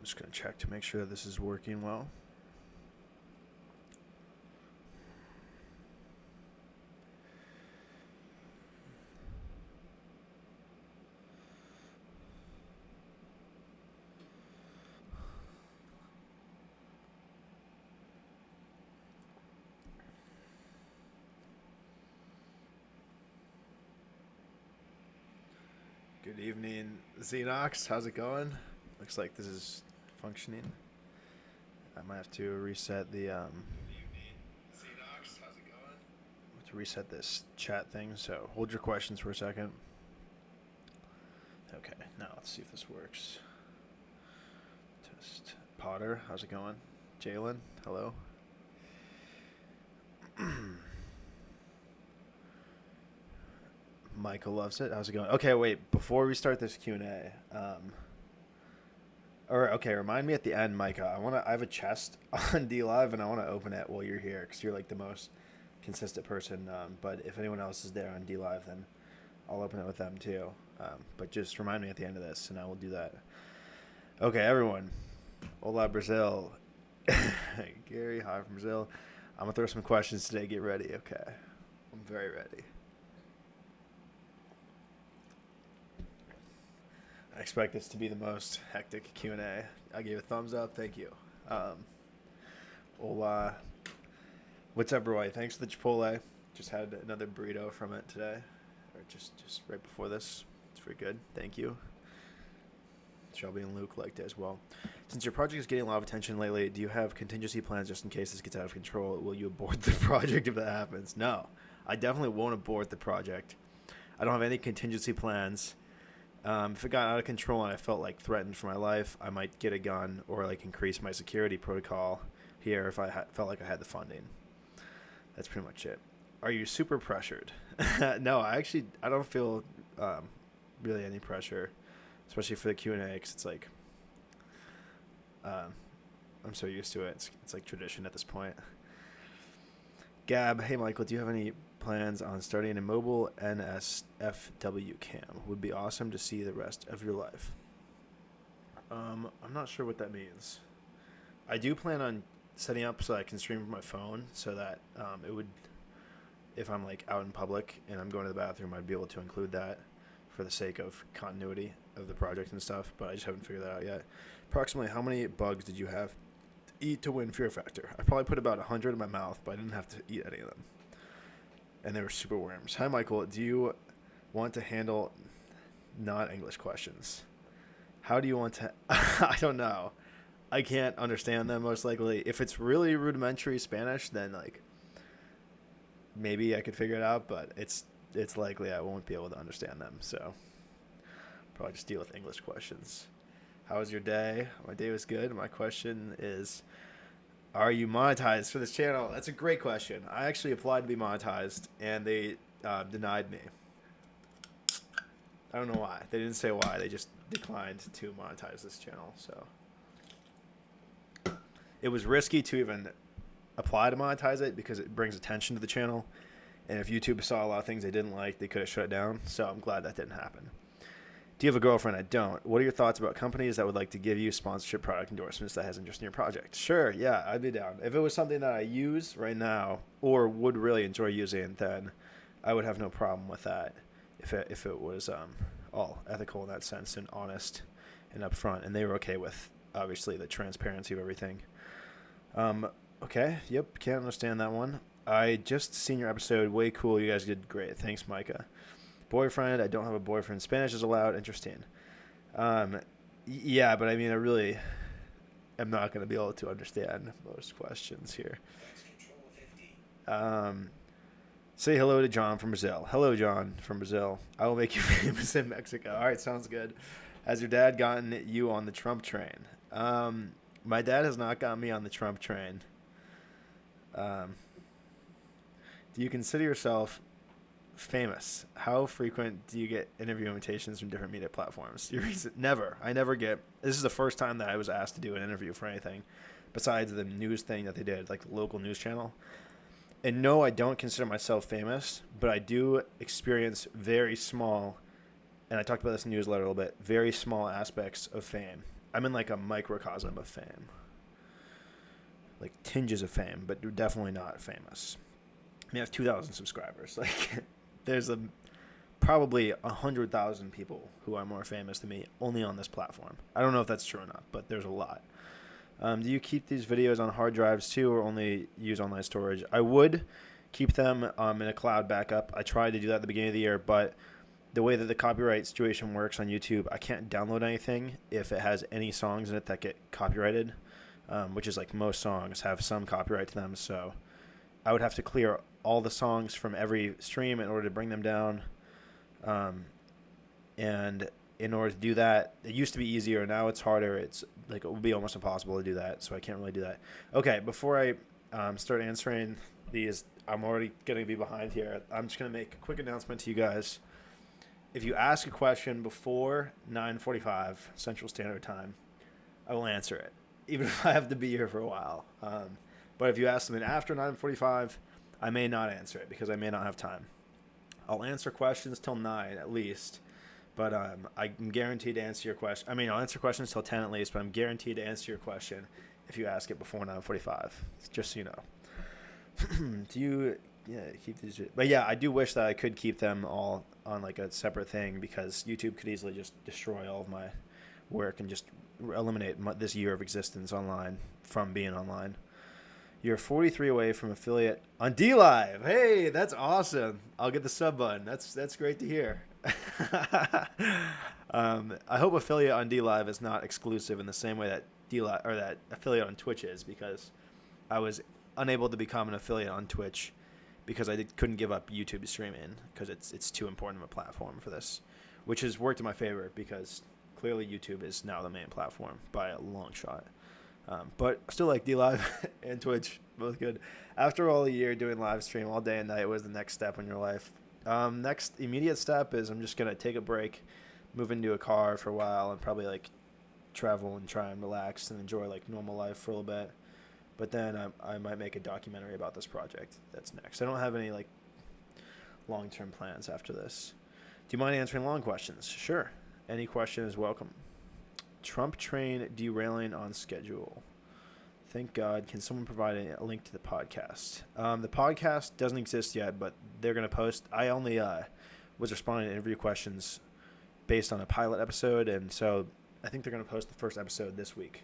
just going to check to make sure that this is working well. Good evening, Xenox. How's it going? Looks like this is functioning. I might have to reset the Good evening, Xenox. How's it going? I have to reset this chat thing, so hold your questions for a second. Okay, now let's see if this works. Test. Potter, how's it going? Jalen, hello. Michael loves it. How's it going? Okay, wait. Before we start this Q&A, remind me at the end, Micah. I have a chest on D Live, and I want to open it while you're here because you're like the most consistent person. But if anyone else is there on D Live, then I'll open it with them too. But just remind me at the end of this, and I will do that. Okay, everyone. Olá, Brazil. Gerry, hi from Brazil. I'm gonna throw some questions today. Get ready. Okay, I'm very ready. I expect this to be the most hectic Q&A. I gave a thumbs up. Thank you. Hola. What's up, Roy? Thanks for the Chipotle. Just had another burrito from it today. Or just right before this. It's pretty good. Thank you. Shelby and Luke liked it as well. Since your project is getting a lot of attention lately, do you have contingency plans just in case this gets out of control? Will you abort the project if that happens? No. I definitely won't abort the project. I don't have any contingency plans. If it got out of control and I felt like threatened for my life, I might get a gun or like increase my security protocol here if I felt like I had the funding. That's pretty much it. Are you super pressured? No, I don't feel really any pressure, especially for the Q&A because it's like I'm so used to it. It's like tradition at this point. Gab, hey Michael, do you have any plans on starting a mobile NSFW cam? Would be awesome to see the rest of your life. I'm not sure what that means. I do plan on setting up so I can stream from my phone so that it would, if I'm like out in public and I'm going to the bathroom, I'd be able to include that for the sake of continuity of the project and stuff, but I just haven't figured that out yet. Approximately how many bugs did you have to eat to win Fear Factor? I probably put about 100 in my mouth, but I didn't have to eat any of them. And they were super worms. Hi, Michael. Do you want to handle non-English questions? How do you want to... I don't know. I can't understand them, most likely. If it's really rudimentary Spanish, then, like, maybe I could figure it out, but it's likely I won't be able to understand them, so probably just deal with English questions. How was your day? My day was good. My question is... Are you monetized for this channel? That's a great question. I actually applied to be monetized, and they denied me. I don't know why. They didn't say why. They just declined to monetize this channel. So it was risky to even apply to monetize it because it brings attention to the channel. And if YouTube saw a lot of things they didn't like, they could have shut it down. So I'm glad that didn't happen. Do you have a girlfriend? I don't. What are your thoughts about companies that would like to give you sponsorship product endorsements that has interest in your project? Sure, yeah, I'd be down. If it was something that I use right now or would really enjoy using, then I would have no problem with that if it was all ethical in that sense and honest and upfront. And they were okay with, obviously, the transparency of everything. Okay, yep, can't understand that one. I just seen your episode. Way cool. You guys did great. Thanks, Micah. Boyfriend, I don't have a boyfriend. Spanish is allowed. Interesting. Yeah, but I mean, I really am not going to be able to understand most questions here. Say hello to John from Brazil. Hello, John from Brazil. I will make you famous in Mexico. All right, sounds good. Has your dad gotten you on the Trump train? My dad has not gotten me on the Trump train. Do you consider yourself famous? How frequent do you get interview invitations from different media platforms? Never. I never get. This is the first time that I was asked to do an interview for anything besides the news thing that they did, like the local news channel. And no, I don't consider myself famous, but I do experience very small, and I talked about this in the newsletter a little bit, very small aspects of fame. I'm in like a microcosm of fame, like tinges of fame, but definitely not famous. I mean, I have 2,000 subscribers. Like, there's probably 100,000 people who are more famous than me only on this platform. I don't know if that's true or not, but there's a lot. Do you keep these videos on hard drives too, or only use online storage? I would keep them in a cloud backup. I tried to do that at the beginning of the year, but the way that the copyright situation works on YouTube, I can't download anything if it has any songs in it that get copyrighted, which is like most songs have some copyright to them. So I would have to clear all the songs from every stream in order to bring them down. And in order to do that, it used to be easier. Now it's harder. It's like it would be almost impossible to do that. So I can't really do that. Okay, before I start answering these, I'm already going to be behind here. I'm just going to make a quick announcement to you guys. If you ask a question before 9:45 Central Standard Time, I will answer it, even if I have to be here for a while. But if you ask them after 9:45, I may not answer it because I may not have time. I'll answer questions till 9 at least, but I'm guaranteed to answer your question. I mean, I'll answer questions till 10 at least, but I'm guaranteed to answer your question if you ask it before 9:45, just so you know. Do you keep these? But yeah, I do wish that I could keep them all on like a separate thing, because YouTube could easily just destroy all of my work and just eliminate this year of existence online from being online. You're 43 away from affiliate on DLive. Hey, that's awesome. I'll get the sub button. That's great to hear. I hope affiliate on DLive is not exclusive in the same way that DLive or that affiliate on Twitch is, because I was unable to become an affiliate on Twitch because I couldn't give up YouTube streaming because it's too important of a platform for this, which has worked in my favor because clearly YouTube is now the main platform by a long shot. But I still like DLive and Twitch, both good. After all a year doing live stream all day and night, what was the next step in your life? Next immediate step is I'm just going to take a break, move into a car for a while, and probably like travel and try and relax and enjoy like normal life for a little bit. But then I might make a documentary about this project. That's next. I don't have any like long-term plans after this. Do you mind answering long questions? Sure. Any question is welcome. Trump train derailing on schedule. Thank God. Can someone provide a link to the podcast? The podcast doesn't exist yet, but they're going to post. I only was responding to interview questions based on a pilot episode, and so I think they're going to post the first episode this week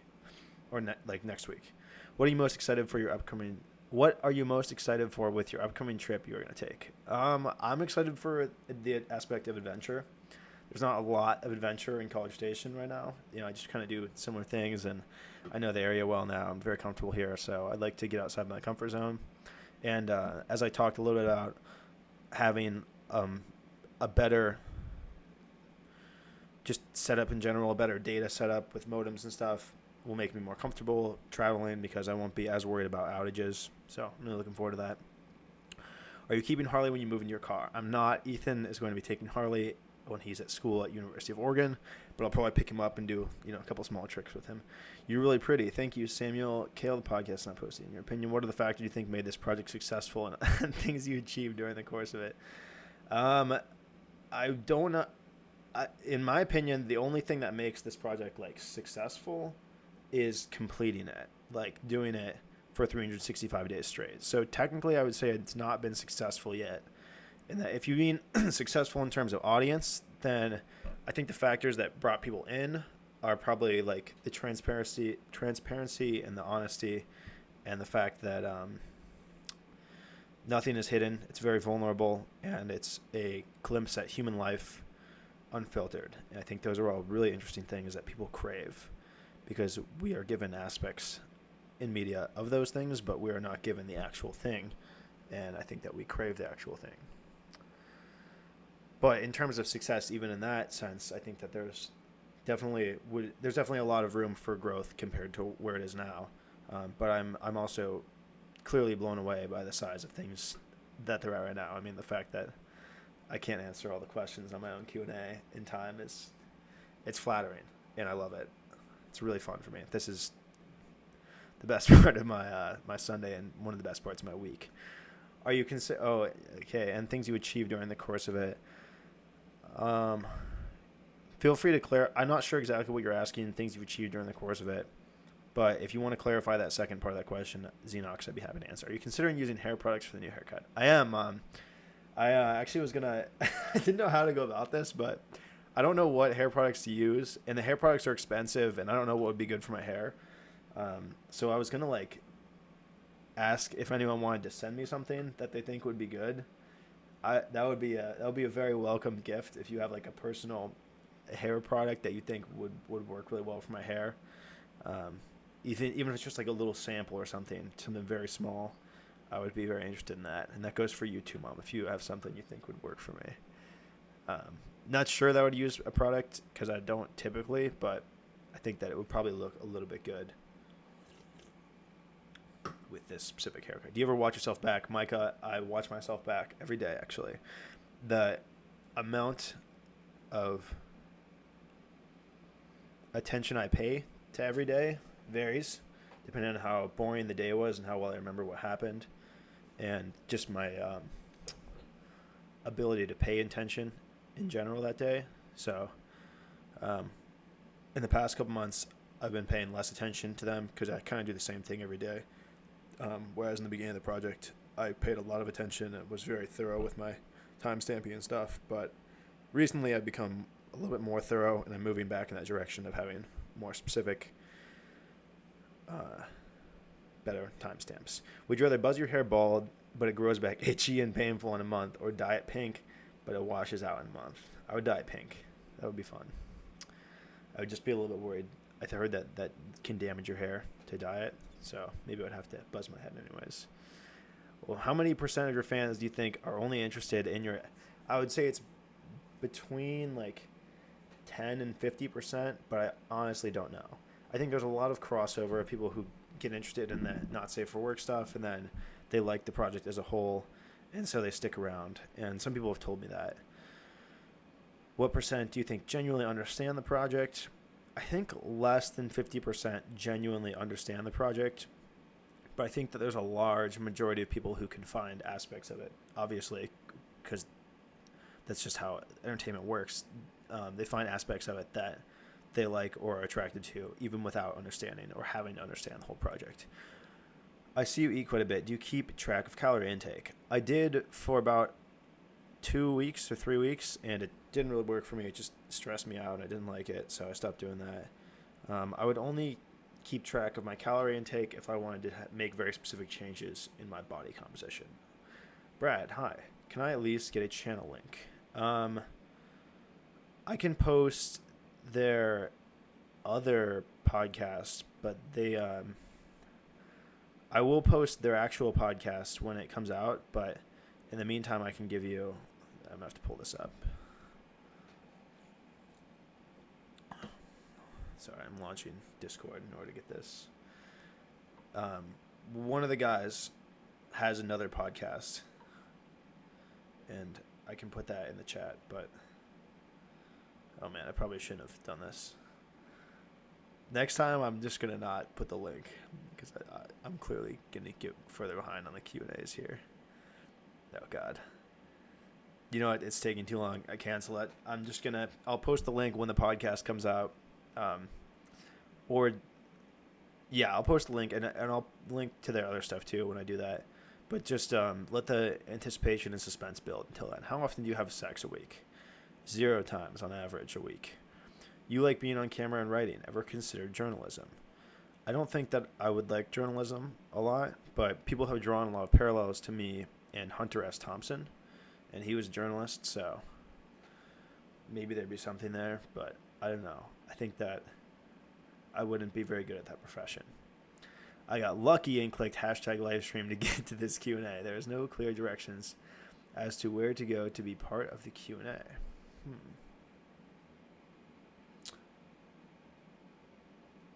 or next week. What are you most excited for with your upcoming trip you're going to take? I'm excited for the aspect of adventure. There's not a lot of adventure in College Station right now. I just kind of do similar things, and I know the area well now. I'm very comfortable here, so I'd like to get outside my comfort zone. And as I talked a little bit about having a better just setup in general, a better data setup with modems and stuff will make me more comfortable traveling because I won't be as worried about outages. So I'm really looking forward to that. Are you keeping Harley when you move in your car? I'm not. Ethan is going to be taking Harley when he's at school at University of Oregon, but I'll probably pick him up and do a couple small tricks with him. You're really pretty. Thank you, Samuel Kale. The podcast not posting. In your opinion, what are the factors you think made this project successful and things you achieved during the course of it? I don't know. In my opinion, the only thing that makes this project like successful is completing it, like doing it for 365 days straight. So technically, I would say it's not been successful yet. And that if you mean successful in terms of audience, then I think the factors that brought people in are probably like the transparency and the honesty, and the fact that nothing is hidden. It's very vulnerable, and it's a glimpse at human life unfiltered. And I think those are all really interesting things that people crave, because we are given aspects in media of those things, but we are not given the actual thing. And I think that we crave the actual thing. But in terms of success, even in that sense, I think that there's definitely a lot of room for growth compared to where it is now. But I'm also clearly blown away by the size of things that they're at right now. I mean, the fact that I can't answer all the questions on my own Q&A in time it's flattering, and I love it. It's really fun for me. This is the best part of my my Sunday, and one of the best parts of my week. Are you and things you achieved during the course of it. Feel free to clarify. I'm not sure exactly what you're asking, things you've achieved during the course of it. But if you want to clarify that second part of that question, Xenox, I'd be happy to answer. Are you considering using hair products for the new haircut? I am. I actually was going to... I didn't know how to go about this, but I don't know what hair products to use. And the hair products are expensive, and I don't know what would be good for my hair. So I was going to, like, ask if anyone wanted to send me something that they think would be good. That would be a very welcome gift if you have, like, a personal hair product that you think would work really well for my hair. Even if it's just like a little sample or something very small, I would be very interested in that. And that goes for you too, Mom, if you have something you think would work for me. Not sure that I would use a product because I don't typically, but I think that it would probably look a little bit good with this specific haircut. Do you ever watch yourself back? Micah, I watch myself back every day, actually. The amount of attention I pay to every day varies depending on how boring the day was and how well I remember what happened, and just my ability to pay attention in general that day. So in the past couple months, I've been paying less attention to them because I kind of do the same thing every day. Whereas in the beginning of the project, I paid a lot of attention and was very thorough with my time stamping and stuff. But recently I've become a little bit more thorough, and I'm moving back in that direction of having more specific, better timestamps. Would you rather buzz your hair bald, but it grows back itchy and painful in a month, or dye it pink, but it washes out in a month? I would dye it pink. That would be fun. I would just be a little bit worried. I heard that can damage your hair to dye it, so maybe I would have to buzz my head anyways. Well, how many percent of your fans do you think are only interested in your... I would say it's between like 10 and 50%, but I honestly don't know. I think there's a lot of crossover of people who get interested in the not safe for work stuff, and then they like the project as a whole, and so they stick around. And some people have told me that. What percent do you think genuinely understand the project? I think less than 50% genuinely understand the project, but I think that there's a large majority of people who can find aspects of it, obviously, because that's just how entertainment works. They find aspects of it that they like or are attracted to, even without understanding or having to understand the whole project. I see you eat quite a bit. Do you keep track of calorie intake? I did for about 2 weeks or 3 weeks, and it didn't really work for me. It just stressed me out. I didn't like it, so I stopped doing that. I would only keep track of my calorie intake if I wanted to make very specific changes in my body composition. Brad, hi. Can I at least get a channel link? I can post their other podcast, but I will post their actual podcast when it comes out, but in the meantime, I can give you... I'm going to have to pull this up. Sorry, I'm launching Discord in order to get this. One of the guys has another podcast, and I can put that in the chat, but... Oh man, I probably shouldn't have done this. Next time, I'm just going to not put the link, because I'm clearly going to get further behind on the Q&As here. Oh, God. You know what? It's taking too long. I cancel it. I'm just going to... I'll post the link when the podcast comes out. I'll post the link, and I'll link to their other stuff, too, when I do that. But just let the anticipation and suspense build until then. How often do you have sex a week? 0 times on average a week. You like being on camera and writing. Ever considered journalism? I don't think that I would like journalism a lot, but people have drawn a lot of parallels to me and Hunter S. Thompson, and he was a journalist, so maybe there'd be something there, but I don't know. I think that I wouldn't be very good at that profession. I got lucky and clicked #Lifestream to get to this Q&A. There is no clear directions as to where to go to be part of the Q&A.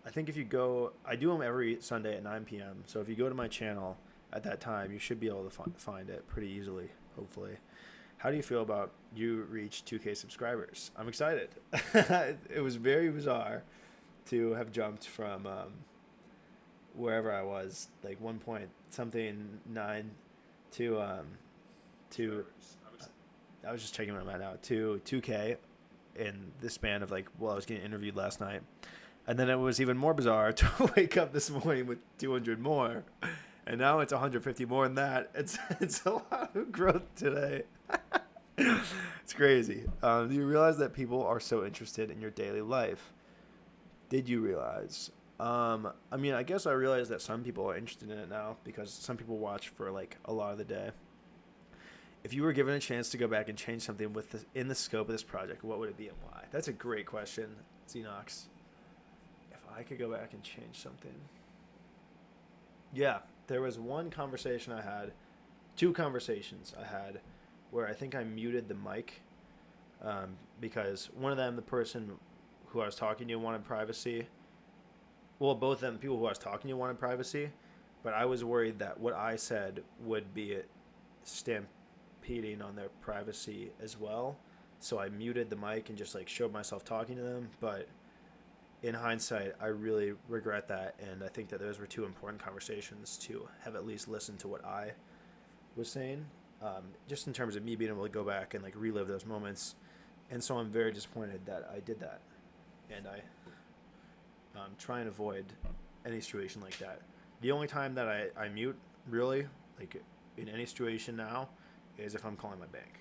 I think if you go... I do them every Sunday at 9 p.m., so if you go to my channel at that time, you should be able to find it pretty easily, hopefully. How do you feel about you reached 2K subscribers? I'm excited. It was very bizarre to have jumped from wherever I was, like 1.9 to I was just checking my mind out, to 2K in the span of like, well, I was getting interviewed last night. And then it was even more bizarre to wake up this morning with 200 more. And now it's 150 more than that. It's a lot of growth today. It's crazy. Do you realize that people are so interested in your daily life? Did you realize? I mean, I guess I realize that some people are interested in it now because some people watch for like a lot of the day. If you were given a chance to go back and change something in the scope of this project, what would it be and why? That's a great question, Xenox. If I could go back and change something. Yeah, there was two conversations I had, where I think I muted the mic because one of them, the person who I was talking to, wanted privacy. Well, both of them, the people who I was talking to, wanted privacy, but I was worried that what I said would be stampeding on their privacy as well. So I muted the mic and just like showed myself talking to them. But in hindsight, I really regret that, and I think that those were two important conversations to have at least listened to what I was saying, just in terms of me being able to go back and like relive those moments. And so I'm very disappointed that I did that, and I try and avoid any situation like that. The only time that I mute, really, like in any situation now, is if I'm calling my bank.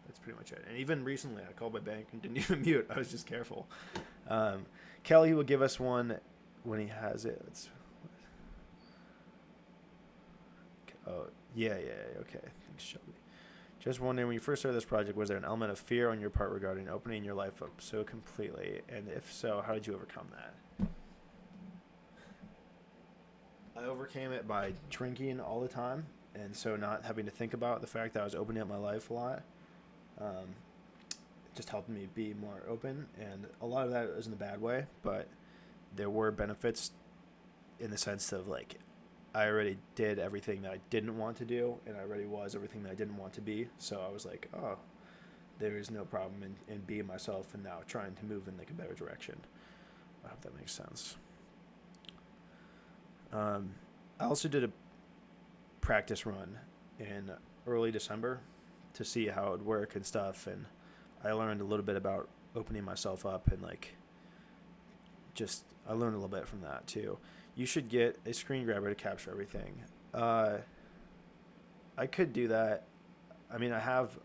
That's pretty much it. And even recently, I called my bank and didn't even mute. I was just careful. Kelly will give us one when he has it. Yeah, okay. Thanks, Shelby. Just wondering, when you first started this project, was there an element of fear on your part regarding opening your life up so completely? And if so, how did you overcome that? I overcame it by drinking all the time, and so not having to think about the fact that I was opening up my life a lot. It just helped me be more open, and a lot of that was in a bad way, but there were benefits in the sense of like, I already did everything that I didn't want to do, and I already was everything that I didn't want to be. So I was like, oh, there is no problem in being myself and now trying to move in like a better direction. I hope that makes sense. I also did a practice run in early December to see how it would work and stuff, and I learned a little bit about opening myself up, and like just I learned a little bit from that too. You should get a screen grabber to capture everything. I could do that. I mean, I have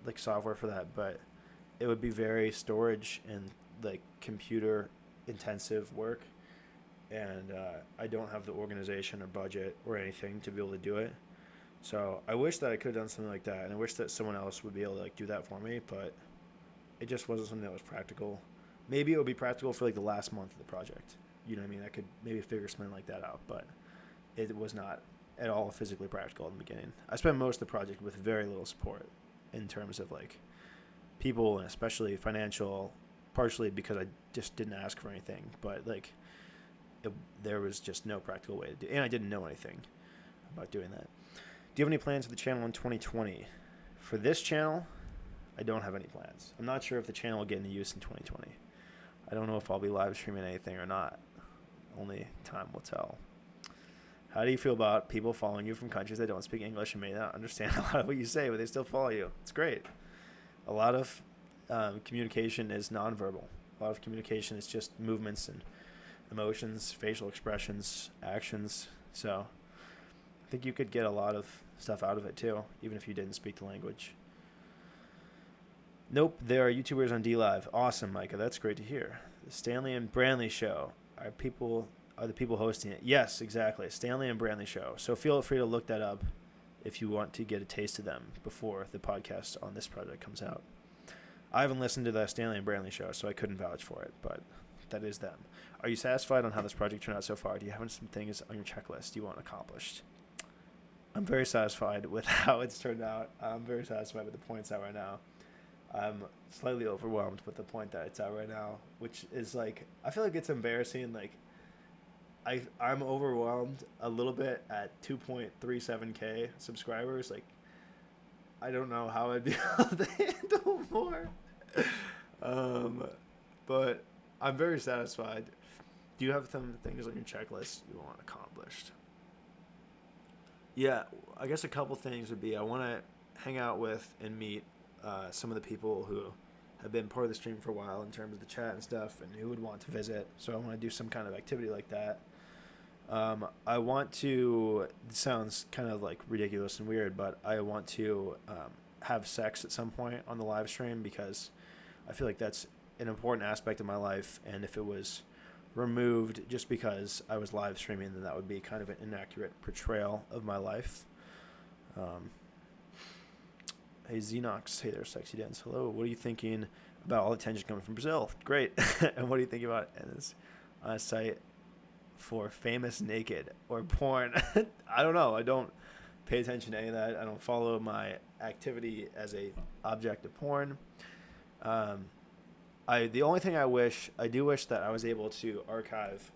like software for that, but it would be very storage and like computer intensive work, and I don't have the organization or budget or anything to be able to do it. So I wish that I could have done something like that, and I wish that someone else would be able to like do that for me, but it just wasn't something that was practical. Maybe it would be practical for like the last month of the project. You know what I mean? I could maybe figure something like that out, but it was not at all physically practical in the beginning. I spent most of the project with very little support in terms of like people, and especially financial, partially because I just didn't ask for anything, but like there was just no practical way to do it, and I didn't know anything about doing that. Do you have any plans for the channel in 2020? For this channel, I don't have any plans. I'm not sure if the channel will get into use in 2020. I don't know if I'll be live streaming anything or not. Only time will tell. How do you feel about people following you from countries that don't speak English and may not understand a lot of what you say, but they still follow you? It's great. A lot of communication is nonverbal. A lot of communication is just movements and emotions, facial expressions, actions. So I think you could get a lot of stuff out of it too, even if you didn't speak the language. Nope, there are YouTubers on DLive. Awesome, Micah. That's great to hear. The Stanley and Branley Show. Are the people hosting it? Yes, exactly. Stanley and Branley Show. So feel free to look that up if you want to get a taste of them before the podcast on this project comes out. I haven't listened to the Stanley and Branley Show, so I couldn't vouch for it, but that is them. Are you satisfied on how this project turned out so far? Do you have some things on your checklist you want accomplished? I'm very satisfied with how it's turned out. I'm very satisfied with the points out right now. I'm slightly overwhelmed with the point that it's at right now, which is like, I feel like it's embarrassing. Like, I'm overwhelmed a little bit at 2.37K subscribers. Like, I don't know how I'd be able to handle more. But I'm very satisfied. Do you have some things on your checklist you want accomplished? Yeah, I guess a couple things would be I want to hang out with and meet some of the people who have been part of the stream for a while in terms of the chat and stuff, and who would want to visit. So I want to do some kind of activity like that. I want to. It sounds kind of like ridiculous and weird, but I want to have sex at some point on the live stream because I feel like that's an important aspect of my life, and if it was removed just because I was live streaming, then that would be kind of an inaccurate portrayal of my life. Hey Xenox, hey there, Sexy Dance. Hello, what are you thinking about all the attention coming from Brazil? Great. And what do you think about this on a site for famous naked or porn? I don't know. I don't pay attention to any of that. I don't follow my activity as a object of porn. The only thing I do wish that I was able to archive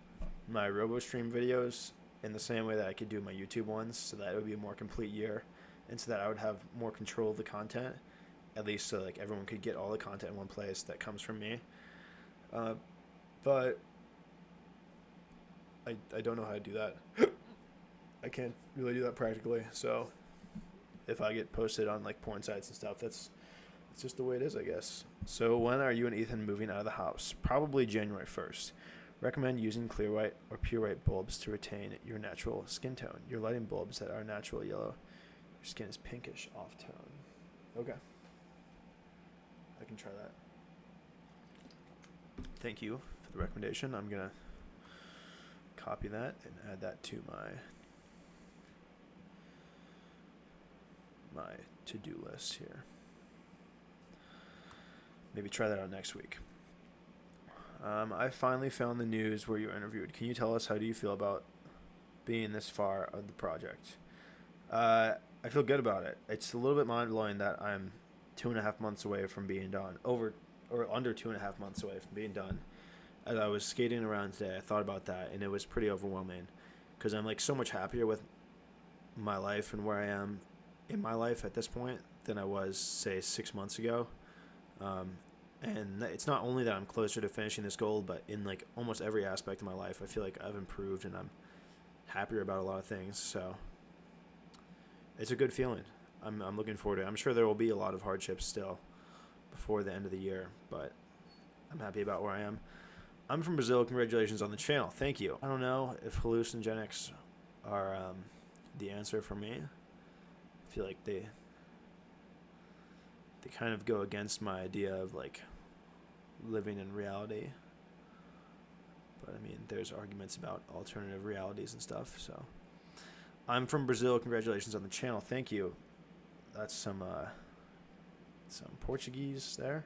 my RoboStream videos in the same way that I could do my YouTube ones, so that it would be a more complete year, and so that I would have more control of the content, at least so like everyone could get all the content in one place that comes from me. But I don't know how to do that. I can't really do that practically. So if I get posted on like porn sites and stuff, it's just the way it is, I guess. So when are you and Ethan moving out of the house? Probably January 1st. Recommend using clear white or pure white bulbs to retain your natural skin tone. You're lighting bulbs that are natural yellow. Your skin is pinkish off tone. Okay. I can try that. Thank you for the recommendation. I'm going to copy that and add that to my to-do list here. Maybe try that out next week. I finally found the news where you were interviewed. Can you tell us how do you feel about being this far of the project? I feel good about it. It's a little bit mind-blowing that I'm 2.5 months away from being done. Under 2.5 months away from being done. As I was skating around today, I thought about that, and it was pretty overwhelming because I'm like so much happier with my life and where I am in my life at this point than I was, say, 6 months ago. And it's not only that I'm closer to finishing this goal, but in like almost every aspect of my life, I feel like I've improved and I'm happier about a lot of things. So it's a good feeling. I'm looking forward to it. I'm sure there will be a lot of hardships still before the end of the year, but I'm happy about where I am. I'm from Brazil. Congratulations on the channel. Thank you. I don't know if hallucinogenics are the answer for me. I feel like they kind of go against my idea of like living in reality. But I mean, there's arguments about alternative realities and stuff. So I'm from Brazil. Congratulations on the channel. Thank you. That's some Portuguese there.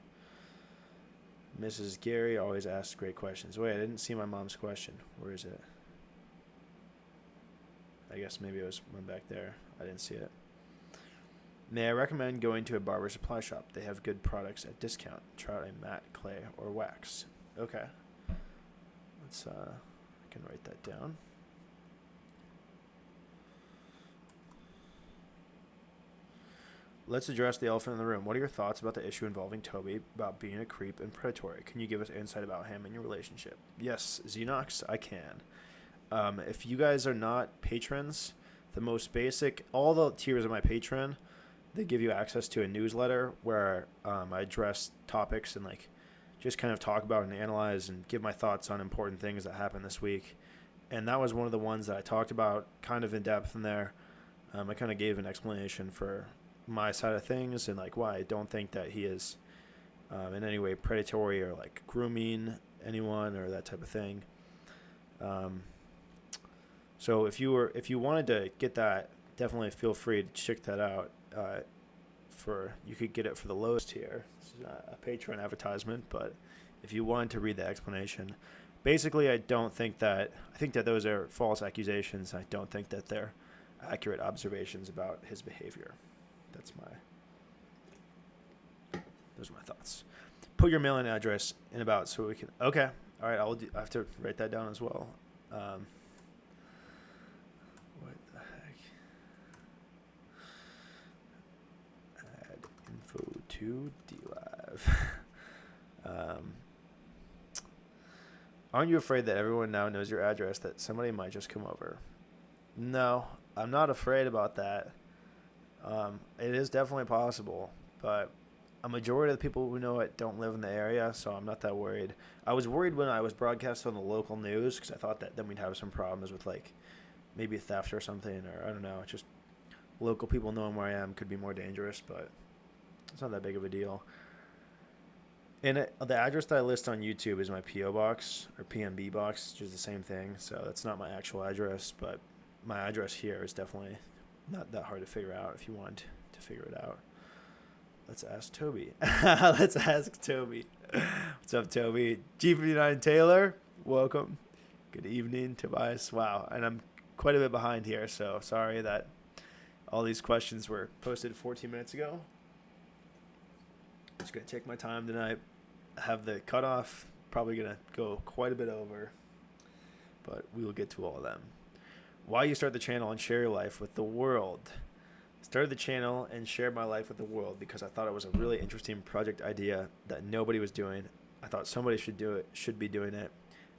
Mrs. Gerry always asks great questions. Wait, I didn't see my mom's question. Where is it? I guess maybe it went back there. I didn't see it. May I recommend going to a barber supply shop? They have good products at discount. Try out a matte, clay, or wax. Okay. Let's, I can write that down. Let's address the elephant in the room. What are your thoughts about the issue involving Toby about being a creep and predatory? Can you give us insight about him and your relationship? Yes, Xenox, I can. If you guys are not patrons, the most basic, all the tiers of my Patreon, they give you access to a newsletter where I address topics and like just kind of talk about and analyze and give my thoughts on important things that happened this week. And that was one of the ones that I talked about kind of in depth in there. I kind of gave an explanation for my side of things and like why I don't think that he is in any way predatory or like grooming anyone or that type of thing. So if you wanted to get that, definitely feel free to check that out. You could get it for the lowest tier. This is not a Patreon advertisement, but if you wanted to read the explanation, basically I think that those are false accusations. I don't think that they're accurate observations about his behavior. Those are my thoughts. Put your mailing address in about so we can. Okay, all right. I have to write that down as well. What the heck? Add info to DLive. Aren't you afraid that everyone now knows your address, that somebody might just come over? No, I'm not afraid about that. It is definitely possible, but a majority of the people who know it don't live in the area, so I'm not that worried. I was worried when I was broadcast on the local news because I thought that then we'd have some problems with like maybe theft or something, or I don't know, just local people knowing where I am could be more dangerous, but it's not that big of a deal. And the address that I list on YouTube is my P.O. box or PNB box, which is the same thing. So that's not my actual address, but my address here is definitely not that hard to figure out if you want to figure it out. Let's ask Toby. Let's ask Toby. What's up, Toby? G59 Taylor, welcome. Good evening, Tobias. Wow, and I'm quite a bit behind here, so sorry that all these questions were posted 14 minutes ago. Just going to take my time tonight. Have the cutoff. Probably going to go quite a bit over, but we will get to all of them. Why you start the channel and share your life with the world? Started the channel and shared my life with the world because I thought it was a really interesting project idea that nobody was doing. I thought somebody should be doing it.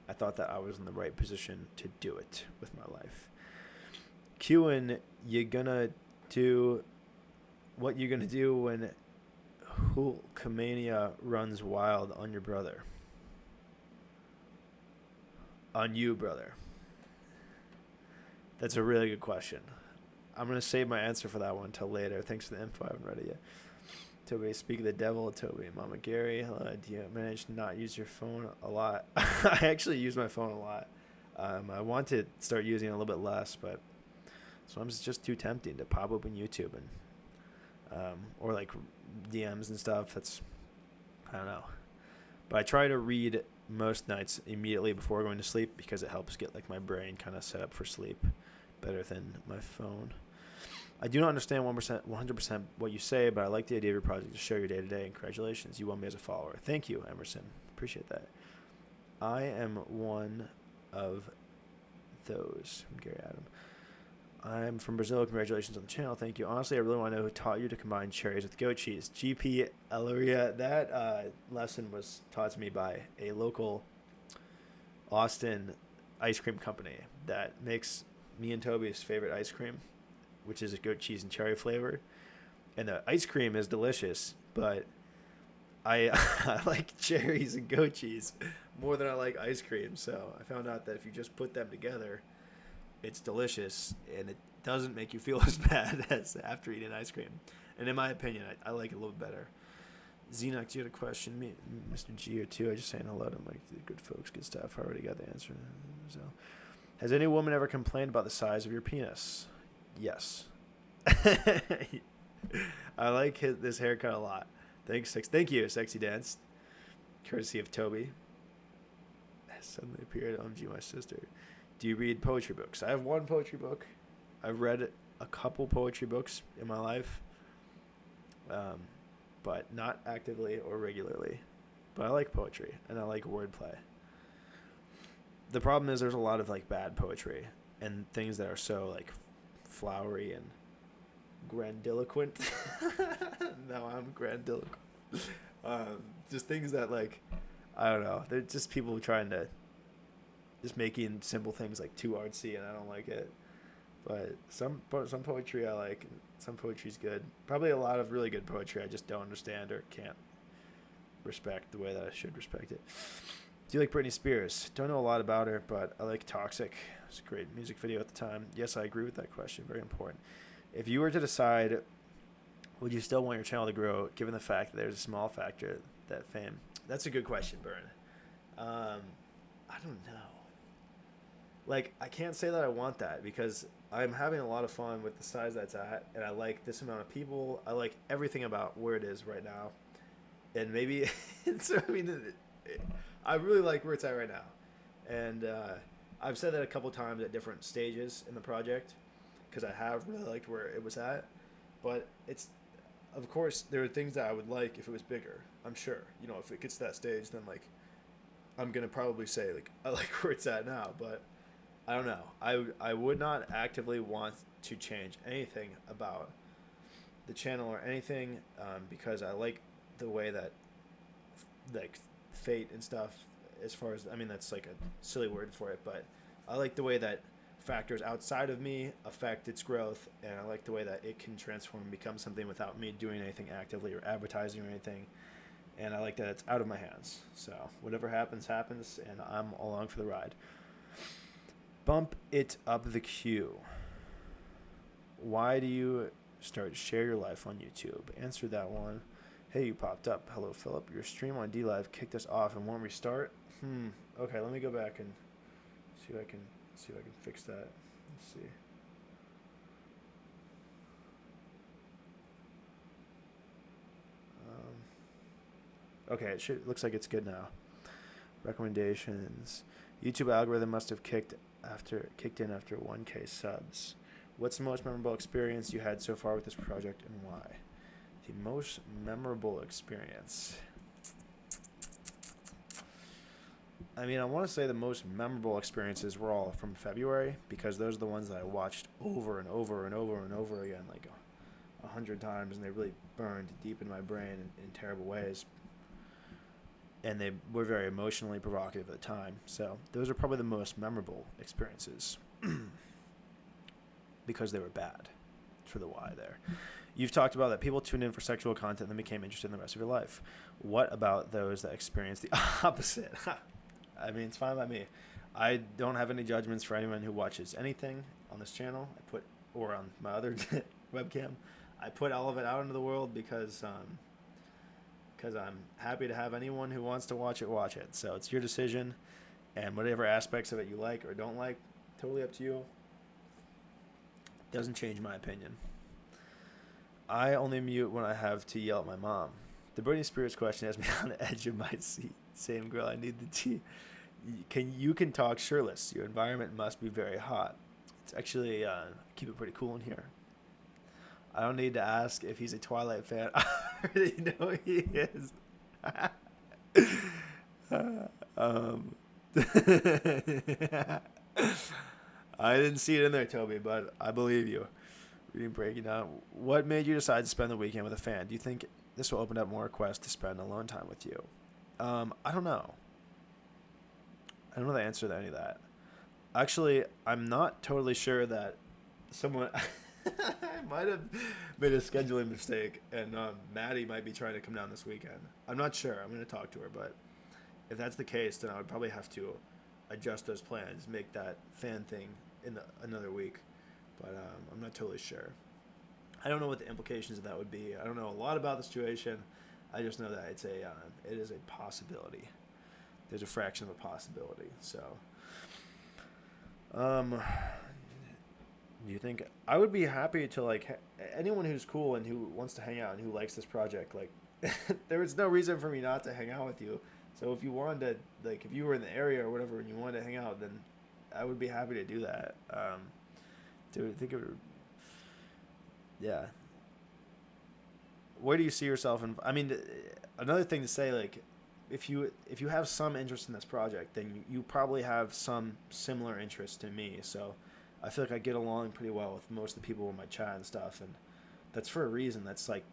I thought that I was in the right position to do it with my life. Qing, you gonna do what you gonna do when Hulkamania runs wild on your brother? On you, brother. That's a really good question. I'm going to save my answer for that one until later. Thanks for the info. I haven't read it yet. Toby, speak of the devil. Toby, Mama Gerry. Hello. Do you manage to not use your phone a lot? I actually use my phone a lot. I want to start using it a little bit less, but sometimes it's just too tempting to pop open YouTube and or like DMs and stuff. I don't know. But I try to read most nights immediately before going to sleep because it helps get like my brain kind of set up for sleep better than my phone. I do not understand 100% what you say, but I like the idea of your project to show your day-to-day, and congratulations. You won me as a follower. Thank you, Emerson. Appreciate that. I am one of those. From Gary Adam. I'm from Brazil. Congratulations on the channel. Thank you. Honestly, I really want to know who taught you to combine cherries with goat cheese. GP Elleria. That lesson was taught to me by a local Austin ice cream company that makes me and Toby's favorite ice cream, which is a goat cheese and cherry flavor. And the ice cream is delicious, but I like cherries and goat cheese more than I like ice cream. So I found out that if you just put them together, it's delicious, and it doesn't make you feel as bad as after eating ice cream. And in my opinion, I like it a little better. Xenox, you had a question. Me, Mr. G or two. I just saying hello to my good folks, good stuff. I already got the answer. So, has any woman ever complained about the size of your penis? Yes. I like this haircut a lot. Thank you, Sexy Dance. Courtesy of Toby. Suddenly appeared. OMG, my sister. Do you read poetry books? I have one poetry book. I've read a couple poetry books in my life, but not actively or regularly. But I like poetry, and I like wordplay. The problem is there's a lot of like bad poetry and things that are so like flowery and grandiloquent. No, I'm grandiloquent. Just things that like, I don't know. They're just people trying to just making simple things like too artsy, and I don't like it. But some poetry I like. Some poetry's good. Probably a lot of really good poetry I just don't understand or can't respect the way that I should respect it. Do you like Britney Spears? Don't know a lot about her, but I like Toxic. It's a great music video at the time. Yes, I agree with that question. Very important. If you were to decide, would you still want your channel to grow, given the fact that there's a small factor that fame? That's a good question, Byrne. I don't know. Like, I can't say that I want that because I'm having a lot of fun with the size that's at, and I like this amount of people. I like everything about where it is right now. And maybe, I really like where it's at right now. And I've said that a couple times at different stages in the project because I have really liked where it was at. But it's, of course, there are things that I would like if it was bigger. I'm sure. You know, if it gets to that stage, then, like, I'm going to probably say, like, I like where it's at now. But I don't know. I would not actively want to change anything about the channel or anything because I like the way that, like, fate and stuff, as far as, I mean, that's like a silly word for it, but I like the way that factors outside of me affect its growth, and I like the way that it can transform and become something without me doing anything actively or advertising or anything. And I like that it's out of my hands. So whatever happens, happens, and I'm along for the ride. Bump it up the queue. Why do you start to share your life on YouTube? Answer that one. Hey, you popped up. Hello, Philip. Your stream on DLive kicked us off and won't restart. Okay, let me go back and see if I can fix that. Let's see. Okay, looks like it's good now. Recommendations. YouTube algorithm must have kicked in after 1K subs. What's the most memorable experience you had so far with this project, and why? The most memorable experience. I mean, I want to say the most memorable experiences were all from February, because those are the ones that I watched over and over and over and over again, like 100 times, and they really burned deep in my brain in terrible ways. And they were very emotionally provocative at the time. So those are probably the most memorable experiences because they were bad for the why there. You've talked about that people tuned in for sexual content and then became interested in the rest of your life. What about those that experienced the opposite? I mean, it's fine by me. I don't have any judgments for anyone who watches anything on this channel. Or on my other webcam. I put all of it out into the world because I'm happy to have anyone who wants to watch it. So it's your decision, and whatever aspects of it you like or don't like, totally up to you. Doesn't change my opinion. I only mute when I have to yell at my mom. The Britney Spears question has me on the edge of my seat. Same girl, I need the tea. You can talk shirtless. Your environment must be very hot. It's actually keep it pretty cool in here. I don't need to ask if he's a Twilight fan. I already know he is. I didn't see it in there, Toby, but I believe you. Reading breaking down. What made you decide to spend the weekend with a fan? Do you think this will open up more requests to spend alone time with you? I don't know. I don't know the answer to any of that. Actually, I'm not totally sure that someone... I might have made a scheduling mistake, and Maddie might be trying to come down this weekend. I'm not sure. I'm going to talk to her, but if that's the case, then I would probably have to adjust those plans, make that fan thing in another week. But I'm not totally sure. I don't know what the implications of that would be. I don't know a lot about the situation. I just know that it is a possibility. There's a fraction of a possibility. So, do you think I would be happy to like anyone who's cool and who wants to hang out and who likes this project? Like, there was no reason for me not to hang out with you. So if you wanted to, like, if you were in the area or whatever and you wanted to hang out, then I would be happy to do that. Do you think it would? Yeah. Where do you see yourself in? I mean, another thing to say, like, if you have some interest in this project, then you probably have some similar interest to me. So I feel like I get along pretty well with most of the people in my chat and stuff, and that's for a reason. That's like,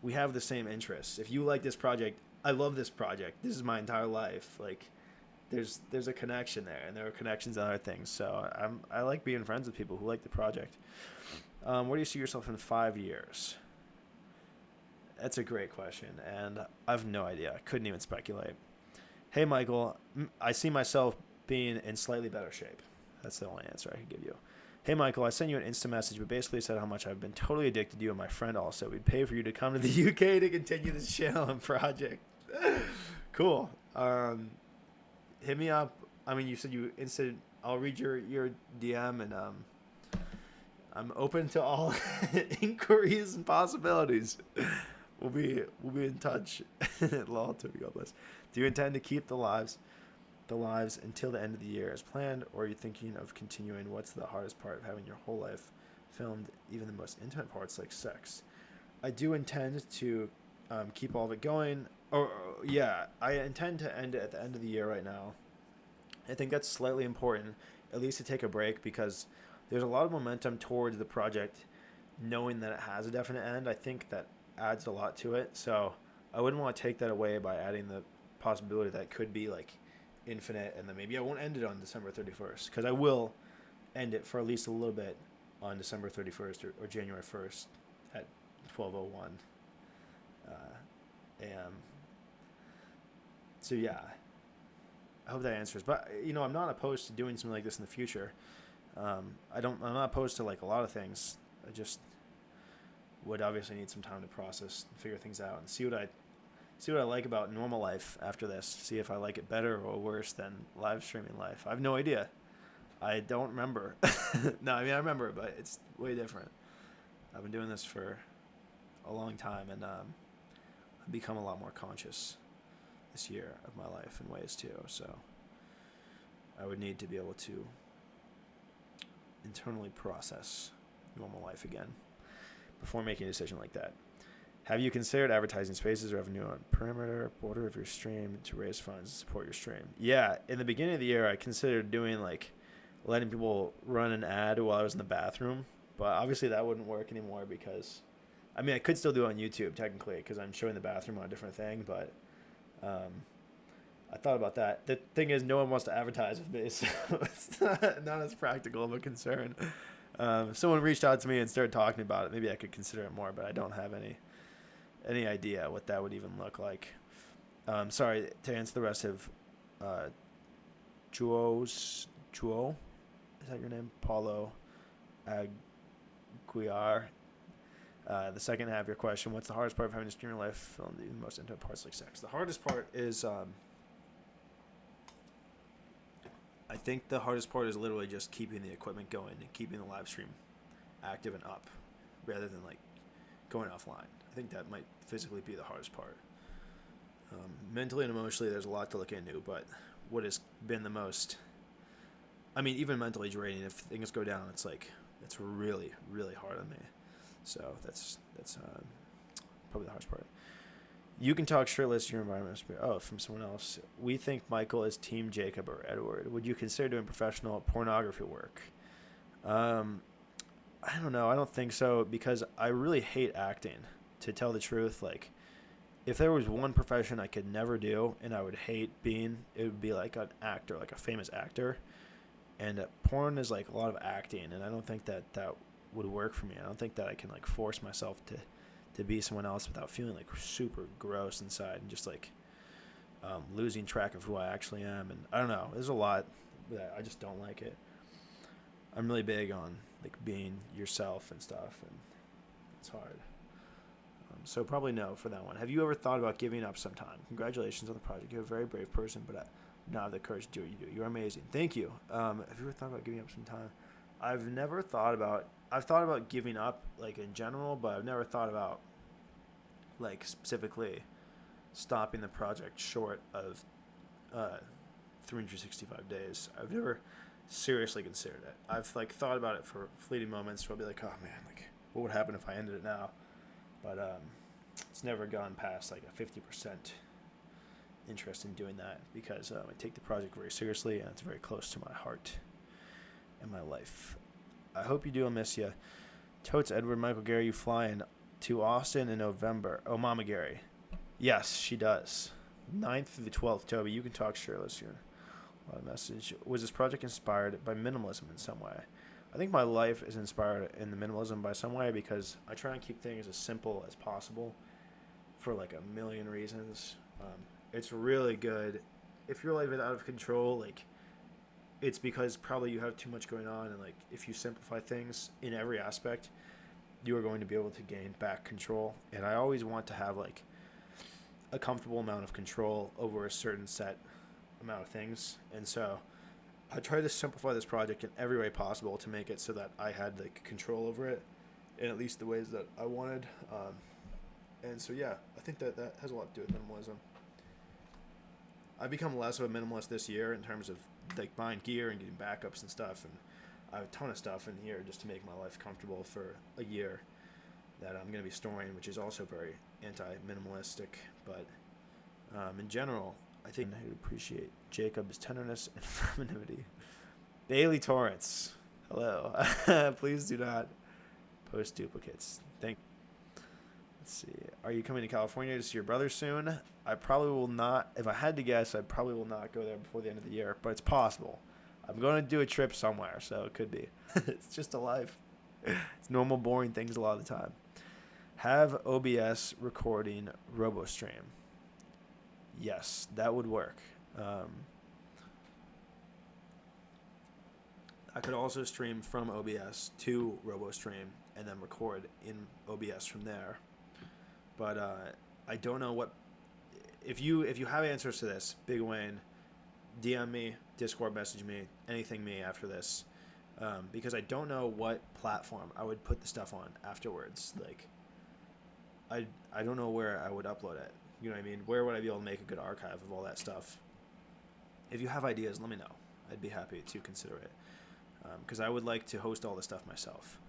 we have the same interests. If you like this project, I love this project. This is my entire life. Like, there's a connection there, and there are connections on other things. So I like being friends with people who like the project. Where do you see yourself in 5 years? That's a great question, and I have no idea. I couldn't even speculate. Hey, Michael, I see myself being in slightly better shape. That's the only answer I can give you. Hey, Michael, I sent you an Insta message, but basically said how much I've been totally addicted to you and my friend also. We'd pay for you to come to the UK to continue this channel and project. Cool. Hit me up. I mean, you said you instant. I'll read your DM, and I'm open to all inquiries and possibilities. We'll be in touch. Lol, Toby, God bless. Do you intend to keep the lives until the end of the year as planned, or are you thinking of continuing? What's the hardest part of having your whole life filmed, even the most intimate parts like sex? I do intend to keep all of it going. Yeah, I intend to end it at the end of the year right now. I think that's slightly important, at least to take a break, because there's a lot of momentum towards the project, knowing that it has a definite end. I think that adds a lot to it. So I wouldn't want to take that away by adding the possibility that it could be like infinite, and then maybe I won't end it on December 31st, because I will end it for at least a little bit on December 31st or January 1st at 12:01 a.m. So yeah, I hope that answers. But I'm not opposed to doing something like this in the future. I'm not opposed to like a lot of things. I just would obviously need some time to process and figure things out and see what I like about normal life after this. See if I like it better or worse than live streaming life. I have no idea. I don't remember. No, I mean I remember, but it's way different. I've been doing this for a long time, and I've become a lot more conscious this year of my life in ways too. So I would need to be able to internally process normal life again before making a decision like that. Have you considered advertising spaces revenue on perimeter border of your stream to raise funds to support your stream? Yeah, in the beginning of the year, I considered doing like letting people run an ad while I was in the bathroom, but obviously that wouldn't work anymore because, I mean, I could still do it on YouTube technically because I'm showing the bathroom on a different thing, but I thought about that. The thing is, no one wants to advertise with me, so it's not as practical of a concern. If someone reached out to me and started talking about it, maybe I could consider it more, but I don't have any idea what that would even look like. Sorry, to answer the rest of Chuo, is that your name? Paulo Aguiar. The second half of your question, what's the hardest part of having a streamer life film? The most intimate parts like sex. The hardest part is, I think the hardest part is literally just keeping the equipment going and keeping the live stream active and up rather than like going offline. I think that might physically be the hardest part. Mentally and emotionally, there's a lot to look into, but what has been the most, I mean, even mentally draining, if things go down, it's really, really hard on me. So that's probably the hardest part. You can talk shirtless in your environment. Oh, from someone else. We think Michael is Team Jacob or Edward. Would you consider doing professional pornography work? I don't know. I don't think so because I really hate acting. To tell the truth, like, if there was one profession I could never do and I would hate being, it would be like an actor, like a famous actor. And porn is like a lot of acting, and I don't think that would work for me. I don't think that I can like force myself to be someone else without feeling like super gross inside and just like losing track of who I actually am. And I don't know, there's a lot that I just don't like it. I'm really big on like being yourself and stuff, and it's hard. So probably no for that one. Have you ever thought about giving up sometime? Congratulations on the project. You're a very brave person, but I do not have the courage to do what you do. You're amazing. Thank you. Have you ever thought about giving up sometime? I've thought about giving up like in general, but I've never thought about like specifically stopping the project short of 365 days. I've never seriously considered it. I've like thought about it for fleeting moments where I'll be like, oh man, like what would happen if I ended it now? But it's never gone past like a 50% interest in doing that because I take the project very seriously and it's very close to my heart and my life. I hope you do. I'll miss you. Totes Edward Michael Gerry, you flying to Austin in November. Oh, Mama Gerry. Yes, she does. 9th through the 12th, Toby. You can talk shirtless here. A lot of message. Was this project inspired by minimalism in some way? I think my life is inspired in the minimalism by some way because I try and keep things as simple as possible for like a million reasons. It's really good. If your life is out of control, like it's because probably you have too much going on, and like if you simplify things in every aspect, you are going to be able to gain back control. And I always want to have like a comfortable amount of control over a certain set amount of things. And so I tried to simplify this project in every way possible to make it so that I had like control over it in at least the ways that I wanted. And so, yeah, I think that has a lot to do with minimalism. I've become less of a minimalist this year in terms of like buying gear and getting backups and stuff. And I have a ton of stuff in here just to make my life comfortable for a year that I'm going to be storing, which is also very anti-minimalistic. But in general, I think I would appreciate Jacob's tenderness and femininity. Bailey Torrance, hello. Please do not post duplicates. Thank you. Let's see. Are you coming to California to see your brother soon? I probably will not. If I had to guess, I probably will not go there before the end of the year, but it's possible. I'm going to do a trip somewhere, so it could be. It's just a life. It's normal, boring things a lot of the time. Have OBS recording RoboStream. Yes, that would work. I could also stream from OBS to RoboStream and then record in OBS from there. But I don't know what. If you have answers to this, Big Wayne, DM me, Discord message me, anything me after this, because I don't know what platform I would put the stuff on afterwards. Like, I don't know where I would upload it. You know what I mean? Where would I be able to make a good archive of all that stuff? If you have ideas, let me know. I'd be happy to consider it, because I would like to host all the stuff myself.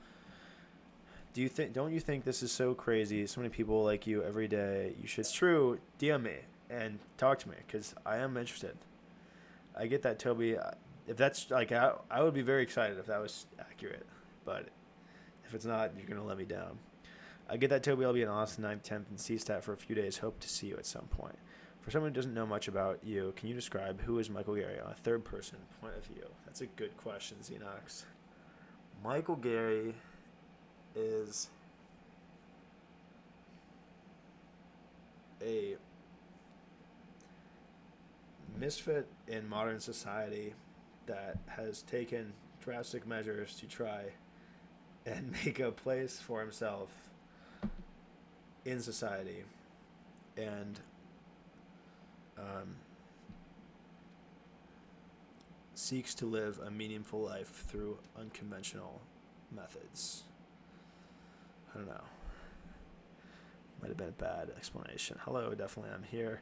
Don't you think this is so crazy? So many people like you every day. You should. It's true. DM me and talk to me, because I am interested. I get that, Toby. If that's like, I would be very excited if that was accurate. But if it's not, you're gonna let me down. I get that, Toby. I'll be in Austin 9th, 10th, and CSTAT for a few days. Hope to see you at some point. For someone who doesn't know much about you, can you describe who is Michael Gerry on a third-person point of view? That's a good question, Xenox. Michael Gerry is a misfit in modern society that has taken drastic measures to try and make a place for himself in society, and seeks to live a meaningful life through unconventional methods. I don't know. Might have been a bad explanation. Hello, definitely I'm here.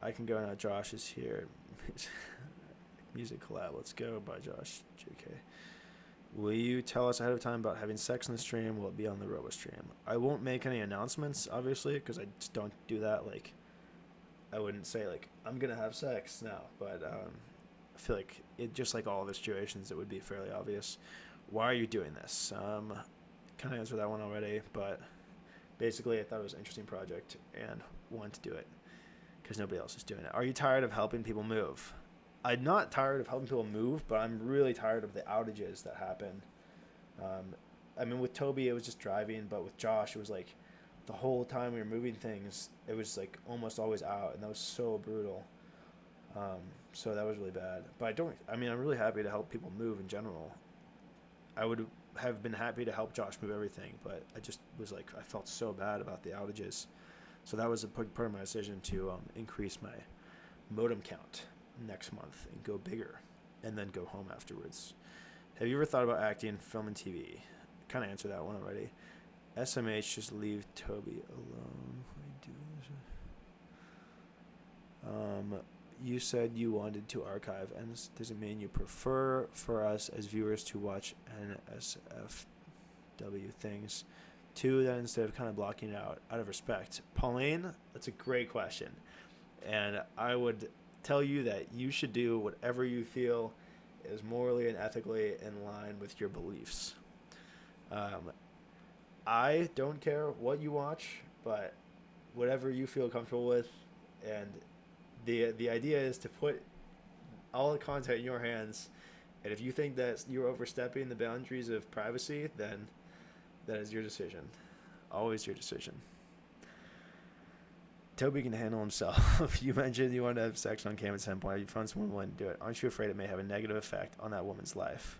I can go now. Josh is here. Music collab. Let's go. Bye, Josh. JK. Will you tell us ahead of time about having sex in the stream? Will it be on the RoboStream? I won't make any announcements, obviously, because I just don't do that. Like, I wouldn't say, like, I'm going to have sex now. But I feel like, just like all the situations, it would be fairly obvious. Why are you doing this? Kind of answered that one already, but basically I thought it was an interesting project and wanted to do it because nobody else is doing it. Are you tired of helping people move? I'm not tired of helping people move, but I'm really tired of the outages that happen. I mean, with Toby, it was just driving, but with Josh, it was like the whole time we were moving things, it was like almost always out, and that was so brutal. So that was really bad. But I'm really happy to help people move in general. I would have been happy to help Josh move everything, but I just was like, I felt so bad about the outages. So that was a part of my decision to increase my modem count next month and go bigger and then go home afterwards. Have you ever thought about acting, film, and TV? Kind of answered that one already. SMH, just leave Toby alone. You said you wanted to archive, and does it mean you prefer for us as viewers to watch NSFW things too, that instead of kind of blocking it out of respect? Pauline, that's a great question. And I would tell you that you should do whatever you feel is morally and ethically in line with your beliefs. I don't care what you watch, but whatever you feel comfortable with, and the idea is to put all the content in your hands, and if you think that you're overstepping the boundaries of privacy, then that is your decision. Always your decision. Toby can handle himself. You mentioned you wanted to have sex on cam at some point. You found someone willing to do it. Aren't you afraid it may have a negative effect on that woman's life?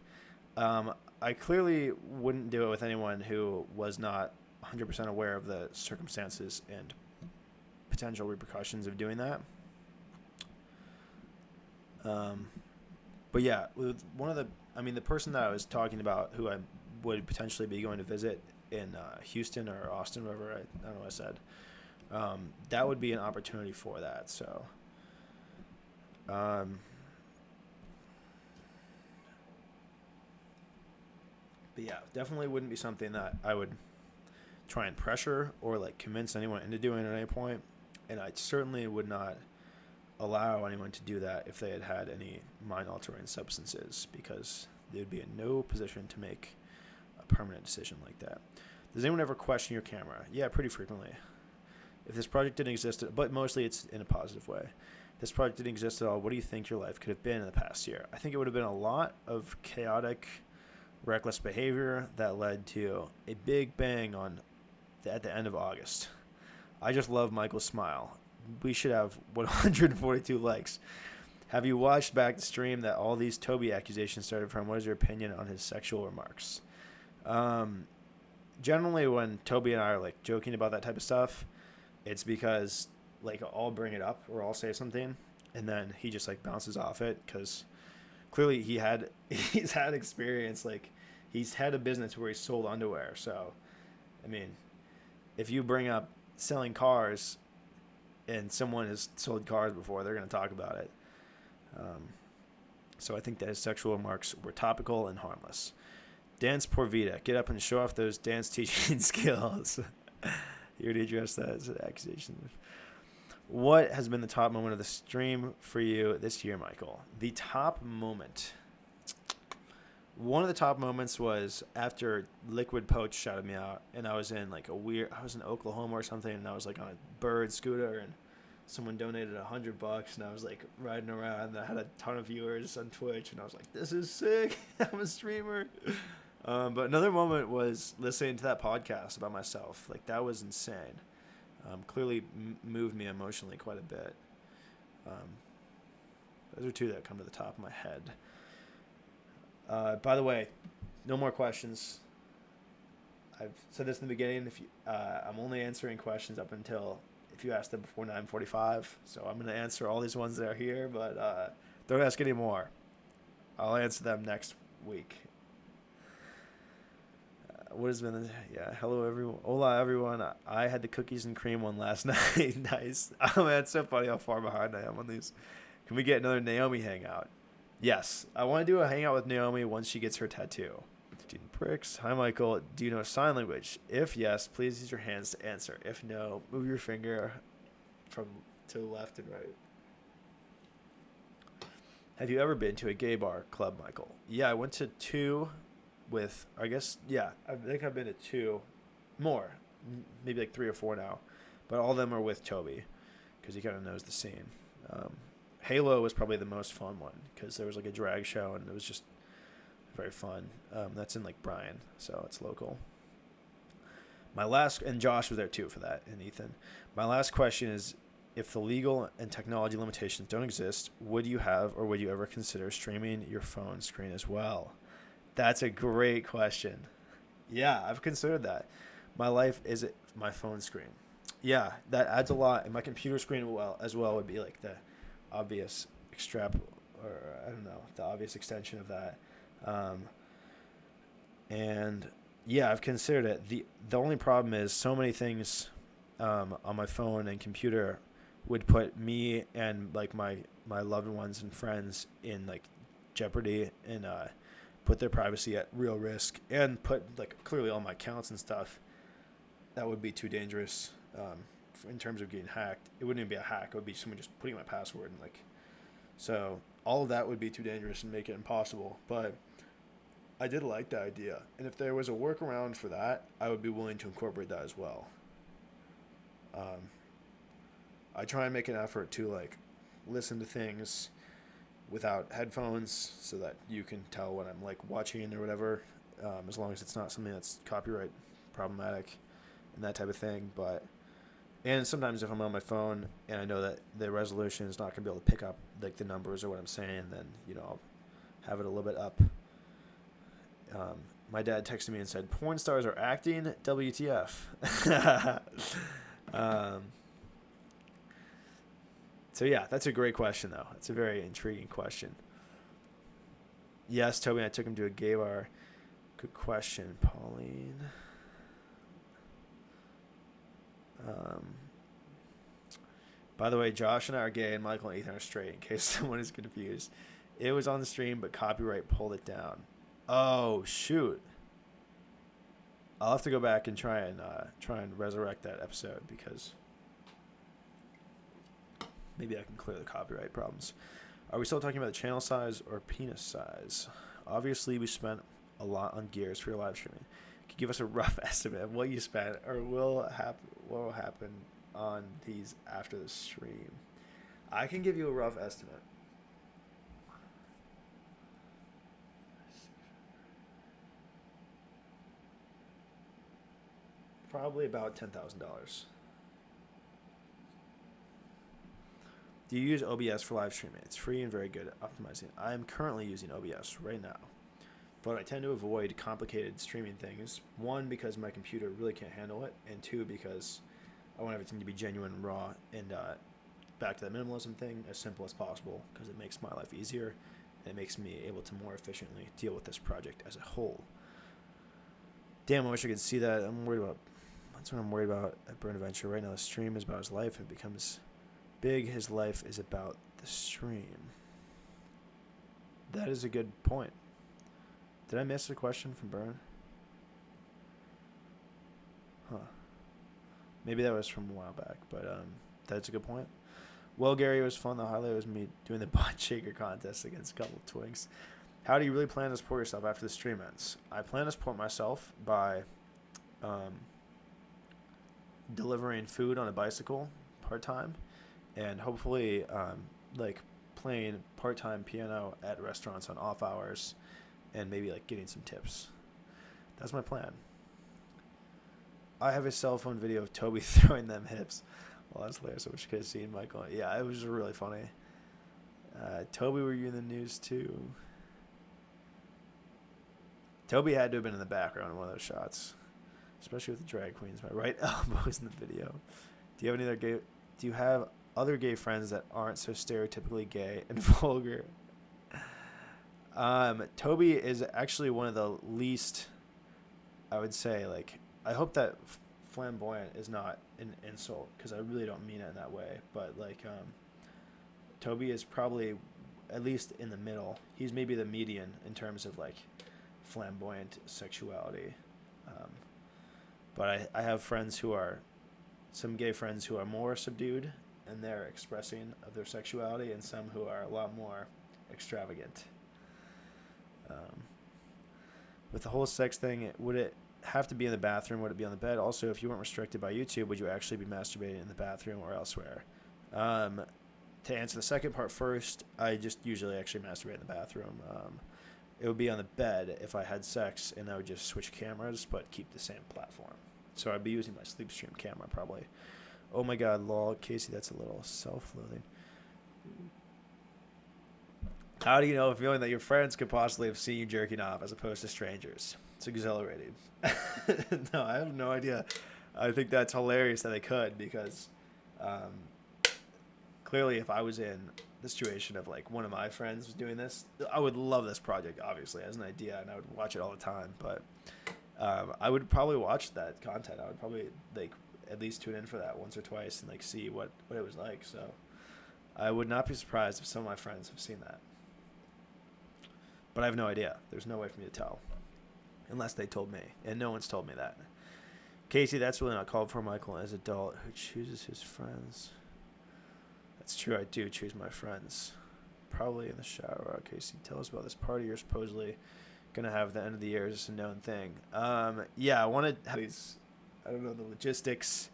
I clearly wouldn't do it with anyone who was not 100% aware of the circumstances and potential repercussions of doing that. But yeah, with the person that I was talking about, who I would potentially be going to visit in Houston or Austin, wherever, I don't know what I said, that would be an opportunity for that. So, but yeah, definitely wouldn't be something that I would try and pressure or like convince anyone into doing at any point. And I certainly would not allow anyone to do that if they had had any mind-altering substances, because they would be in no position to make a permanent decision like that. Does anyone ever question your camera? Yeah, pretty frequently. If this project didn't exist, but mostly it's in a positive way. this project didn't exist at all, what do you think your life could have been in the past year? I think it would have been a lot of chaotic, reckless behavior that led to a big bang at the end of August. I just love Michael's smile. We should have 142 likes. Have you watched back the stream that all these Toby accusations started from? What is your opinion on his sexual remarks? Generally, when Toby and I are like joking about that type of stuff, it's because like I'll bring it up or I'll say something, and then he just like bounces off it because clearly he's had experience. Like he's had a business where he sold underwear. So, I mean, if you bring up selling cars and someone has sold cars before, they're going to talk about it. So I think that his sexual remarks were topical and harmless. Dance por vida. Get up and show off those dance teaching skills. You already addressed that as an accusation. What has been the top moment of the stream for you this year, Michael? The top moment. One of the top moments was after Liquid Poach shouted me out, and I was in I was in Oklahoma or something, and I was like on a bird scooter, and someone donated $100, and I was like riding around, and I had a ton of viewers on Twitch, and I was like, this is sick. I'm a streamer. But another moment was listening to that podcast about myself. Like that was insane. Clearly moved me emotionally quite a bit. Those are two that come to the top of my head. By the way, no more questions. I've said this in the beginning. I'm only answering questions up until if you ask them before 9:45. So I'm going to answer all these ones that are here, but don't ask any more. I'll answer them next week. What has been? Hello everyone. Hola everyone. I had the cookies and cream one last night. Nice. Oh man, it's so funny how far behind I am on these. Can we get another Naomi hangout? Yes, I want to do a hangout with Naomi once she gets her tattoo. 15 pricks. Hi Michael. Do you know sign language? If yes, please use your hands to answer. If no, move your finger to left and right. Have you ever been to a gay bar club, Michael? Yeah, I went to two. I think I've been to two more, maybe like 3 or 4 now, but all of them are with Toby because he kind of knows the scene. Halo was probably the most fun one because there was like a drag show and it was just very fun. That's in like Bryan, so it's local. And Josh was there too for that, and Ethan. My last question is, if the legal and technology limitations don't exist, would you have or would you ever consider streaming your phone screen as well? That's a great question. Yeah, I've considered that. My life is my phone screen. Yeah, that adds a lot. And my computer screen as well would be like the obvious the obvious extension of that. And yeah, I've considered it. The only problem is so many things on my phone and computer would put me and like my loved ones and friends in like jeopardy and put their privacy at real risk and put like clearly all my accounts and stuff. That would be too dangerous in terms of getting hacked. It wouldn't even be a hack. It would be someone just putting my password and so all of that would be too dangerous and make it impossible. But I did like the idea. And if there was a workaround for that, I would be willing to incorporate that as well. I try and make an effort to like listen to things without headphones so that you can tell when I'm like watching or whatever, as long as it's not something that's copyright problematic and that type of thing. And sometimes if I'm on my phone and I know that the resolution is not going to be able to pick up like the numbers or what I'm saying, then I'll have it a little bit up. My dad texted me and said, porn stars are acting? WTF. So yeah, that's a great question though. It's a very intriguing question. Yes, Toby, I took him to a gay bar. Good question, Pauline. By the way, Josh and I are gay and Michael and Ethan are straight, in case someone is confused. It was on the stream, but copyright pulled it down. Oh, shoot. I'll have to go back and try and resurrect that episode because maybe I can clear the copyright problems. Are we still talking about the channel size or penis size? Obviously, we spent a lot on gears for your live streaming. Could you give us a rough estimate of what you spent or what will happen on these after the stream? I can give you a rough estimate. Probably about $10,000. Do you use OBS for live streaming? It's free and very good at optimizing. I am currently using OBS right now, but I tend to avoid complicated streaming things. One, because my computer really can't handle it, and two, because I want everything to be genuine and raw. And back to that minimalism thing, as simple as possible, because it makes my life easier, and it makes me able to more efficiently deal with this project as a whole. Damn, I wish I could see that. I'm worried about. That's what I'm worried about at Burn Adventure right now. The stream is about his life. It becomes big. His life is about the stream. That is a good point. Did I miss a question from Burn? Huh. Maybe that was from a while back, but that's a good point. Well, Gerry, it was fun. The highlight was me doing the butt shaker contest against a couple of twinks. How do you really plan to support yourself after the stream ends? I plan to support myself by delivering food on a bicycle part-time, and hopefully like playing part-time piano at restaurants on off hours, and maybe like getting some tips. That's my plan. I have a cell phone video of Toby throwing them hips. Well, that's hilarious. I wish you could have seen Michael. Yeah, it was really funny. Toby, were you in the news too? Toby had to have been in the background in one of those shots, especially with the drag queens. My right elbow is in the video. Do you have any other gay? Do you have other gay friends that aren't so stereotypically gay and vulgar? Toby is actually one of the least. I would say, like, I hope that flamboyant is not an insult, because I really don't mean it in that way. But like, Toby is probably at least in the middle. He's maybe the median in terms of like flamboyant sexuality. But I have friends who are, some gay friends who are more subdued in their expressing of their sexuality, and some who are a lot more extravagant. With the whole sex thing, would it have to be in the bathroom? Would it be on the bed? Also, if you weren't restricted by YouTube, would you actually be masturbating in the bathroom or elsewhere? To answer the second part first, I just usually actually masturbate in the bathroom. It would be on the bed if I had sex, and I would just switch cameras, but keep the same platform. So I'd be using my Lifestream camera probably. Oh my god, lol, Casey, that's a little self-loathing. How do you know a feeling that your friends could possibly have seen you jerking off as opposed to strangers? It's exhilarating. No, I have no idea. I think that's hilarious that they could, because clearly if I was in the situation of like one of my friends was doing this, I would love this project, obviously, as an idea, and I would watch it all the time. But I would probably watch that content. I would probably like at least tune in for that once or twice and like see what it was like. So I would not be surprised if some of my friends have seen that. But I have no idea. There's no way for me to tell. Unless they told me. And no one's told me that. Casey, that's really not called for, Michael, as an adult who chooses his friends. That's true. I do choose my friends. Probably in the shower. Casey, tell us about this party you're supposedly going to have at the end of the year. Is this a known thing? Yeah, I want to have these, I don't know, the logistics.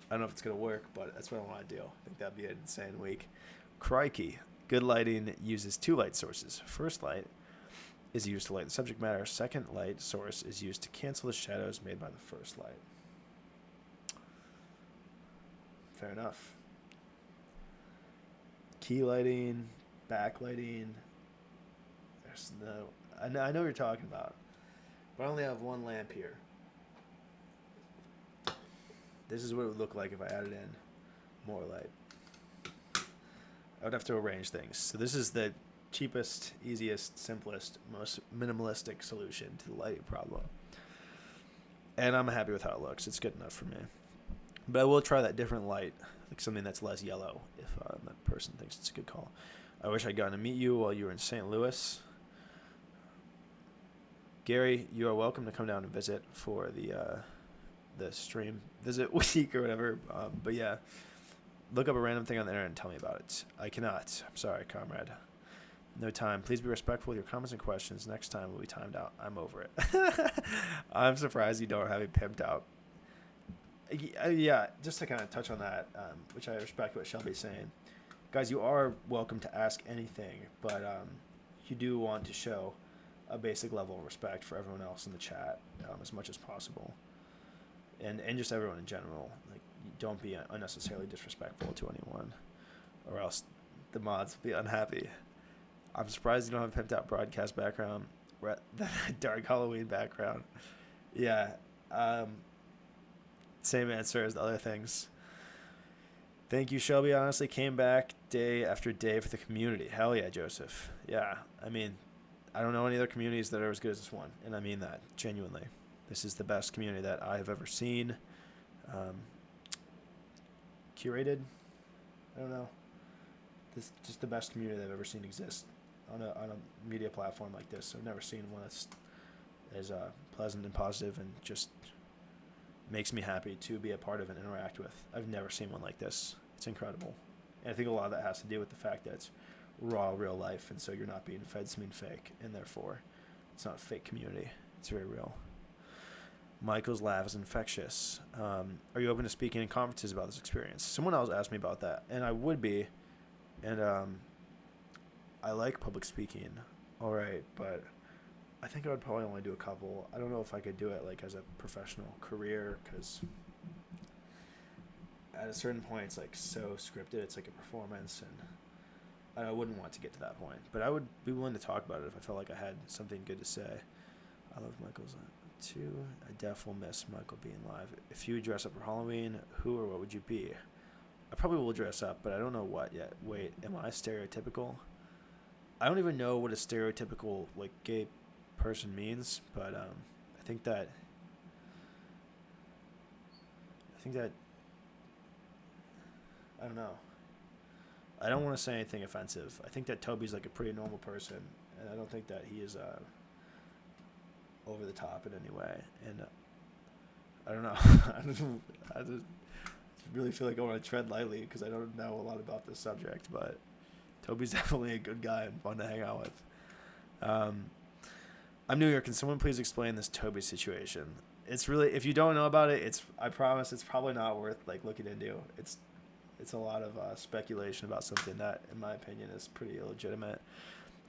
I don't know if it's going to work, but that's what I want to do. I think that'd be an insane week. Crikey. Good lighting uses two light sources. First light is used to light the subject matter. Second light source is used to cancel the shadows made by the first light. Fair enough. Key lighting, backlighting. There's no... I know what you're talking about. But I only have one lamp here. This is what it would look like if I added in more light. I would have to arrange things. So this is the cheapest, easiest, simplest, most minimalistic solution to the lighting problem. And I'm happy with how it looks. It's good enough for me. But I will try that different light, like something that's less yellow, if that person thinks it's a good call. I wish I'd gotten to meet you while you were in St. Louis. Gerry, you are welcome to come down and visit for the stream visit week or whatever. But yeah, look up a random thing on the internet and tell me about it. I cannot. I'm sorry, comrade. No time. Please be respectful with your comments and questions. Next time will be timed out. I'm over it. I'm surprised you don't have it pimped out. Yeah, just to kind of touch on that, which I respect what Shelby's saying. Guys, you are welcome to ask anything, but you do want to show a basic level of respect for everyone else in the chat as much as possible, and just everyone in general. Like, don't be unnecessarily disrespectful to anyone, or else the mods will be unhappy. I'm surprised you don't have a pimped out broadcast background, dark Halloween background. Yeah, same answer as the other things. Thank you, Shelby. Honestly, came back day after day for the community. Hell yeah, Joseph. Yeah, I mean, I don't know any other communities that are as good as this one, and I mean that genuinely. This is the best community that I have ever seen. Curated? I don't know. This is just the best community that I've ever seen exist on a media platform like this. I've never seen one that's as pleasant and positive and just makes me happy to be a part of and interact with. I've never seen one like this. It's incredible. And I think a lot of that has to do with the fact that it's raw, real life, and so you're not being fed something fake, and therefore it's not a fake community. It's very real. Michael's laugh is infectious. Are you open to speaking in conferences about this experience? Someone else asked me about that, and I would be. And I like public speaking, all right, but I think I would probably only do a couple. I don't know if I could do it like as a professional career, because at a certain point it's like so scripted. It's like a performance, and I wouldn't want to get to that point. But I would be willing to talk about it if I felt like I had something good to say. I love Michael's too. I definitely miss Michael being live. If you would dress up for Halloween, who or what would you be? I probably will dress up, but I don't know what yet. Wait, am I stereotypical? I don't even know what a stereotypical like gay person means, but I think that I don't know. I don't want to say anything offensive. I think that Toby's like a pretty normal person, and I don't think that he is over the top in any way. And I don't know. I just really feel like I want to tread lightly because I don't know a lot about this subject, but Toby's definitely a good guy and fun to hang out with. I'm New York. Can someone please explain this Toby situation? It's really, if you don't know about it, I promise it's probably not worth like looking into. It's a lot of speculation about something that, in my opinion, is pretty illegitimate.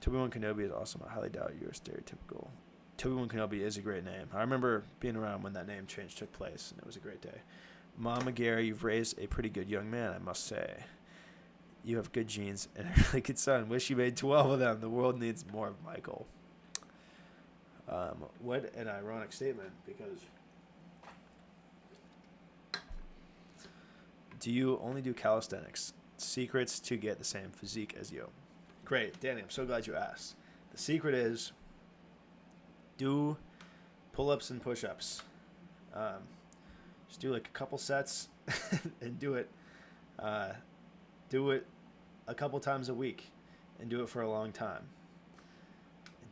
Toby-Wan Kenobi is awesome. I highly doubt you're stereotypical. Toby-Wan Kenobi is a great name. I remember being around when that name change took place, and it was a great day. Mama Gerry, you've raised a pretty good young man, I must say. You have good genes and a really good son. Wish you made 12 of them. The world needs more of Michael. What an ironic statement, because do you only do calisthenics? Secrets to get the same physique as you. Great, Danny, I'm so glad you asked. The secret is do pull-ups and push-ups. Just do like a couple sets and do it a couple times a week and do it for a long time.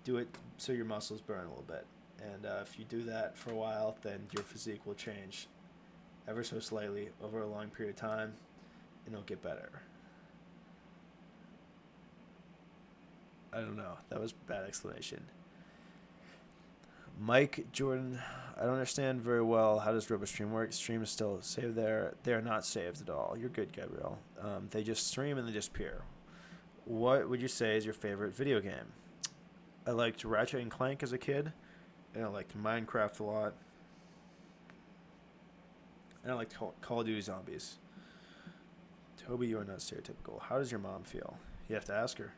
Do it so your muscles burn a little bit. And if you do that for a while, then your physique will change ever so slightly over a long period of time, and it'll get better. I don't know. That was a bad explanation. Mike Jordan, I don't understand very well. How does RoboStream work? Stream is still saved there. They are not saved at all. You're good, Gabriel. They just stream and they disappear. What would you say is your favorite video game? I liked Ratchet and Clank as a kid, and I liked Minecraft a lot. And I liked Call of Duty Zombies. Toby, you are not stereotypical. How does your mom feel? You have to ask her.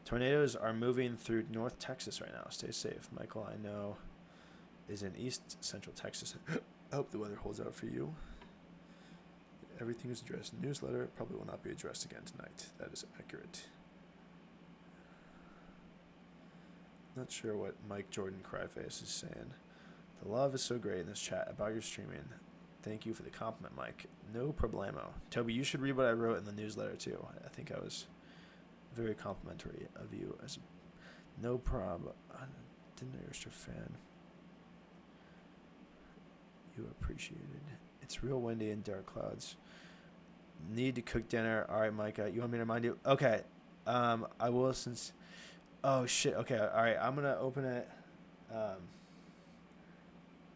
Tornadoes are moving through North Texas right now. Stay safe. Michael, I know, is in East Central Texas. I hope the weather holds out for you. Everything is addressed in the newsletter. Probably will not be addressed again tonight. That is accurate. Not sure what Mike Jordan Cryface is saying. The love is so great in this chat about your streaming. Thank you for the compliment, Mike. No problemo. Toby, you should read what I wrote in the newsletter too. I think I was very complimentary of you. As no prob. I didn't know you're a fan. You appreciated. It's real windy and dark clouds. Need to cook dinner. All right, Micah. You want me to remind you? Okay. I will since. Oh shit. Okay. All right. I'm gonna open it.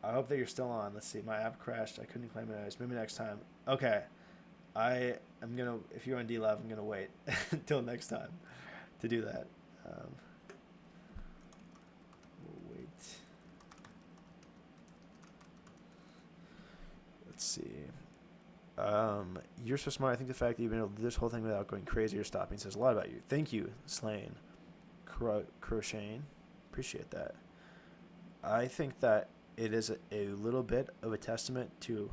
I hope that you're still on. Let's see. My app crashed. I couldn't claim it. Maybe next time. Okay. I am gonna, if you're on D Live, I'm gonna wait until next time to do that. We'll wait. Let's see. You're so smart. I think the fact that you've been able to do this whole thing without going crazy or stopping says a lot about you. Thank you, Slain. Crocheting. Appreciate that. I think that it is a little bit of a testament to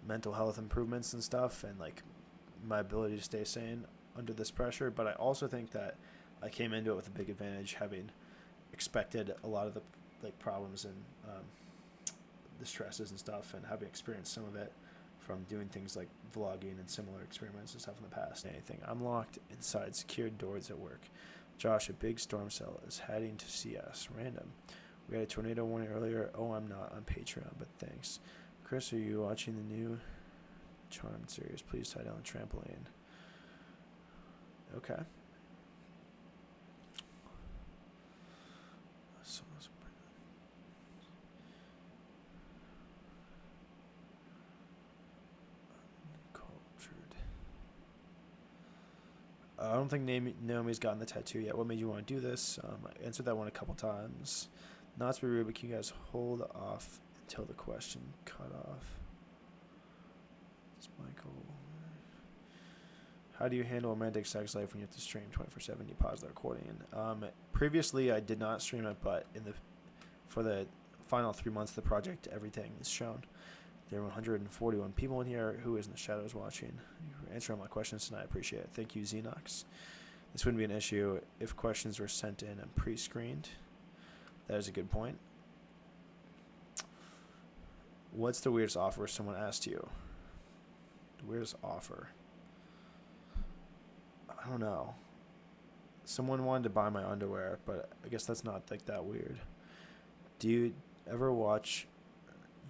mental health improvements and stuff, and like my ability to stay sane under this pressure. But I also think that I came into it with a big advantage, having expected a lot of the like problems and the stresses and stuff, and having experienced some of it from doing things like vlogging and similar experiments and stuff in the past. Anything. I'm locked inside secured doors at work. Josh, a big storm cell is heading to see us. Random. We had a tornado warning earlier. Oh, I'm not on Patreon, but thanks. Chris, are you watching the new Charmed series? Please tie down the trampoline. Okay. I don't think Naomi's gotten the tattoo yet. What made you want to do this? I answered that one a couple times. Not to be rude, but can you guys hold off until the question cut off? It's Michael. How do you handle romantic sex life when you have to stream 24/7? You pause the recording. Previously, I did not stream it, but for the final 3 months of the project, everything is shown. There are 141 people in here. Who is in the shadows watching? You answer all my questions tonight. I appreciate it. Thank you, Xenox. This wouldn't be an issue if questions were sent in and pre-screened. That is a good point. What's the weirdest offer someone asked you? The weirdest offer? I don't know. Someone wanted to buy my underwear, but I guess that's not like that weird. Do you ever watch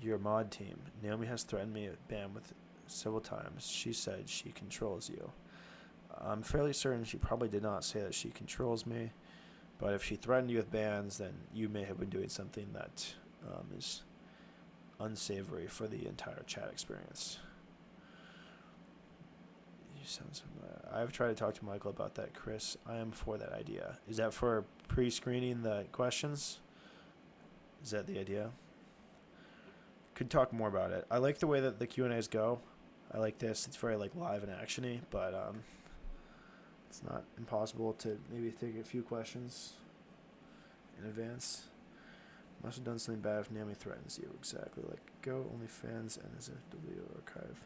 your mod team? Naomi has threatened me with bandwidth several times. She said she controls you. I'm fairly certain she probably did not say that she controls me, but if she threatened you with bans, then you may have been doing something that is unsavory for the entire chat experience. I've tried to talk to Michael about that, Chris. I am for that idea. Is that for pre-screening the questions? Is that the idea? Could talk more about it. I like the way that the Q&As go. I like this. It's very like live and actiony, but it's not impossible to maybe take a few questions in advance. Must have done something bad if Naomi threatens you. Exactly. Like go OnlyFans and NSFW archive.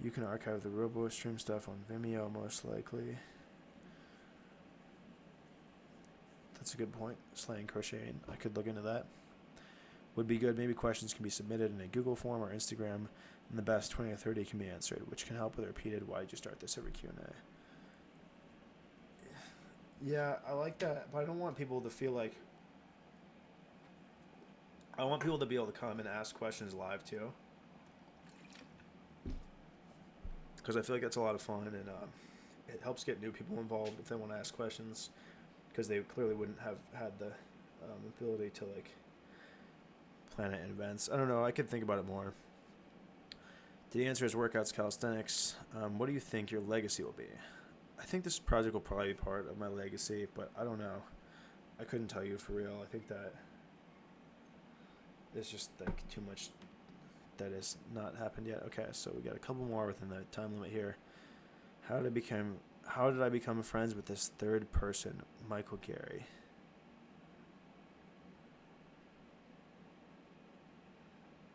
You can archive the Robo stream stuff on Vimeo most likely. That's a good point. Slaying crocheting. I could look into that. Would be good. Maybe questions can be submitted in a Google form or Instagram, and the best 20 or 30 can be answered, which can help with repeated why did you start this every Q&A. Yeah, I like that, but I don't want people to feel like... I want people to be able to come and ask questions live too, because I feel like that's a lot of fun, and it helps get new people involved if they want to ask questions, because they clearly wouldn't have had the ability to like plan it in advance. I don't know. I could think about it more. Did he answer his workouts, calisthenics? What do you think your legacy will be? I think this project will probably be part of my legacy, but I don't know. I couldn't tell you for real. I think that there's just like too much that has not happened yet. Okay, so we got a couple more within the time limit here. How did I become friends with this third person, Michael Gerry?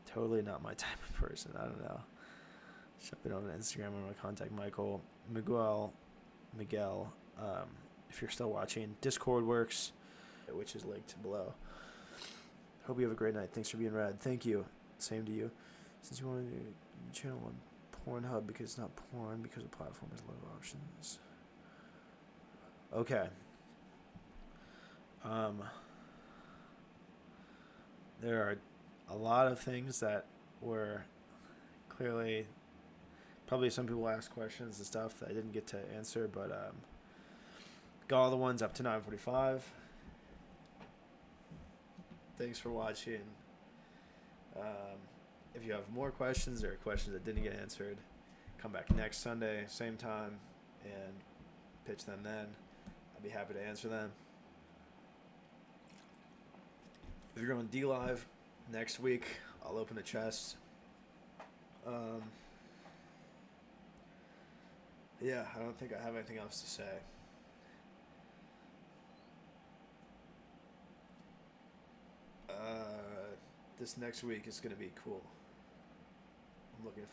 Totally not my type of person. I don't know. Shop it on Instagram. I'm gonna contact Miguel. If you're still watching, Discord works, which is linked below. Hope you have a great night. Thanks for being rad. Thank you. Same to you. Since you want to do a channel on Pornhub because it's not porn, because the platform has a lot of options. Okay. There are a lot of things that were clearly, probably some people asked questions and stuff that I didn't get to answer, but got all the ones up to 9:45. Thanks for watching. If you have more questions or questions that didn't get answered, come back next Sunday, same time, and pitch them then. I'd be happy to answer them. If you're going D Live next week, I'll open the chest. Yeah, I don't think I have anything else to say. This next week is going to be cool. I'm looking forward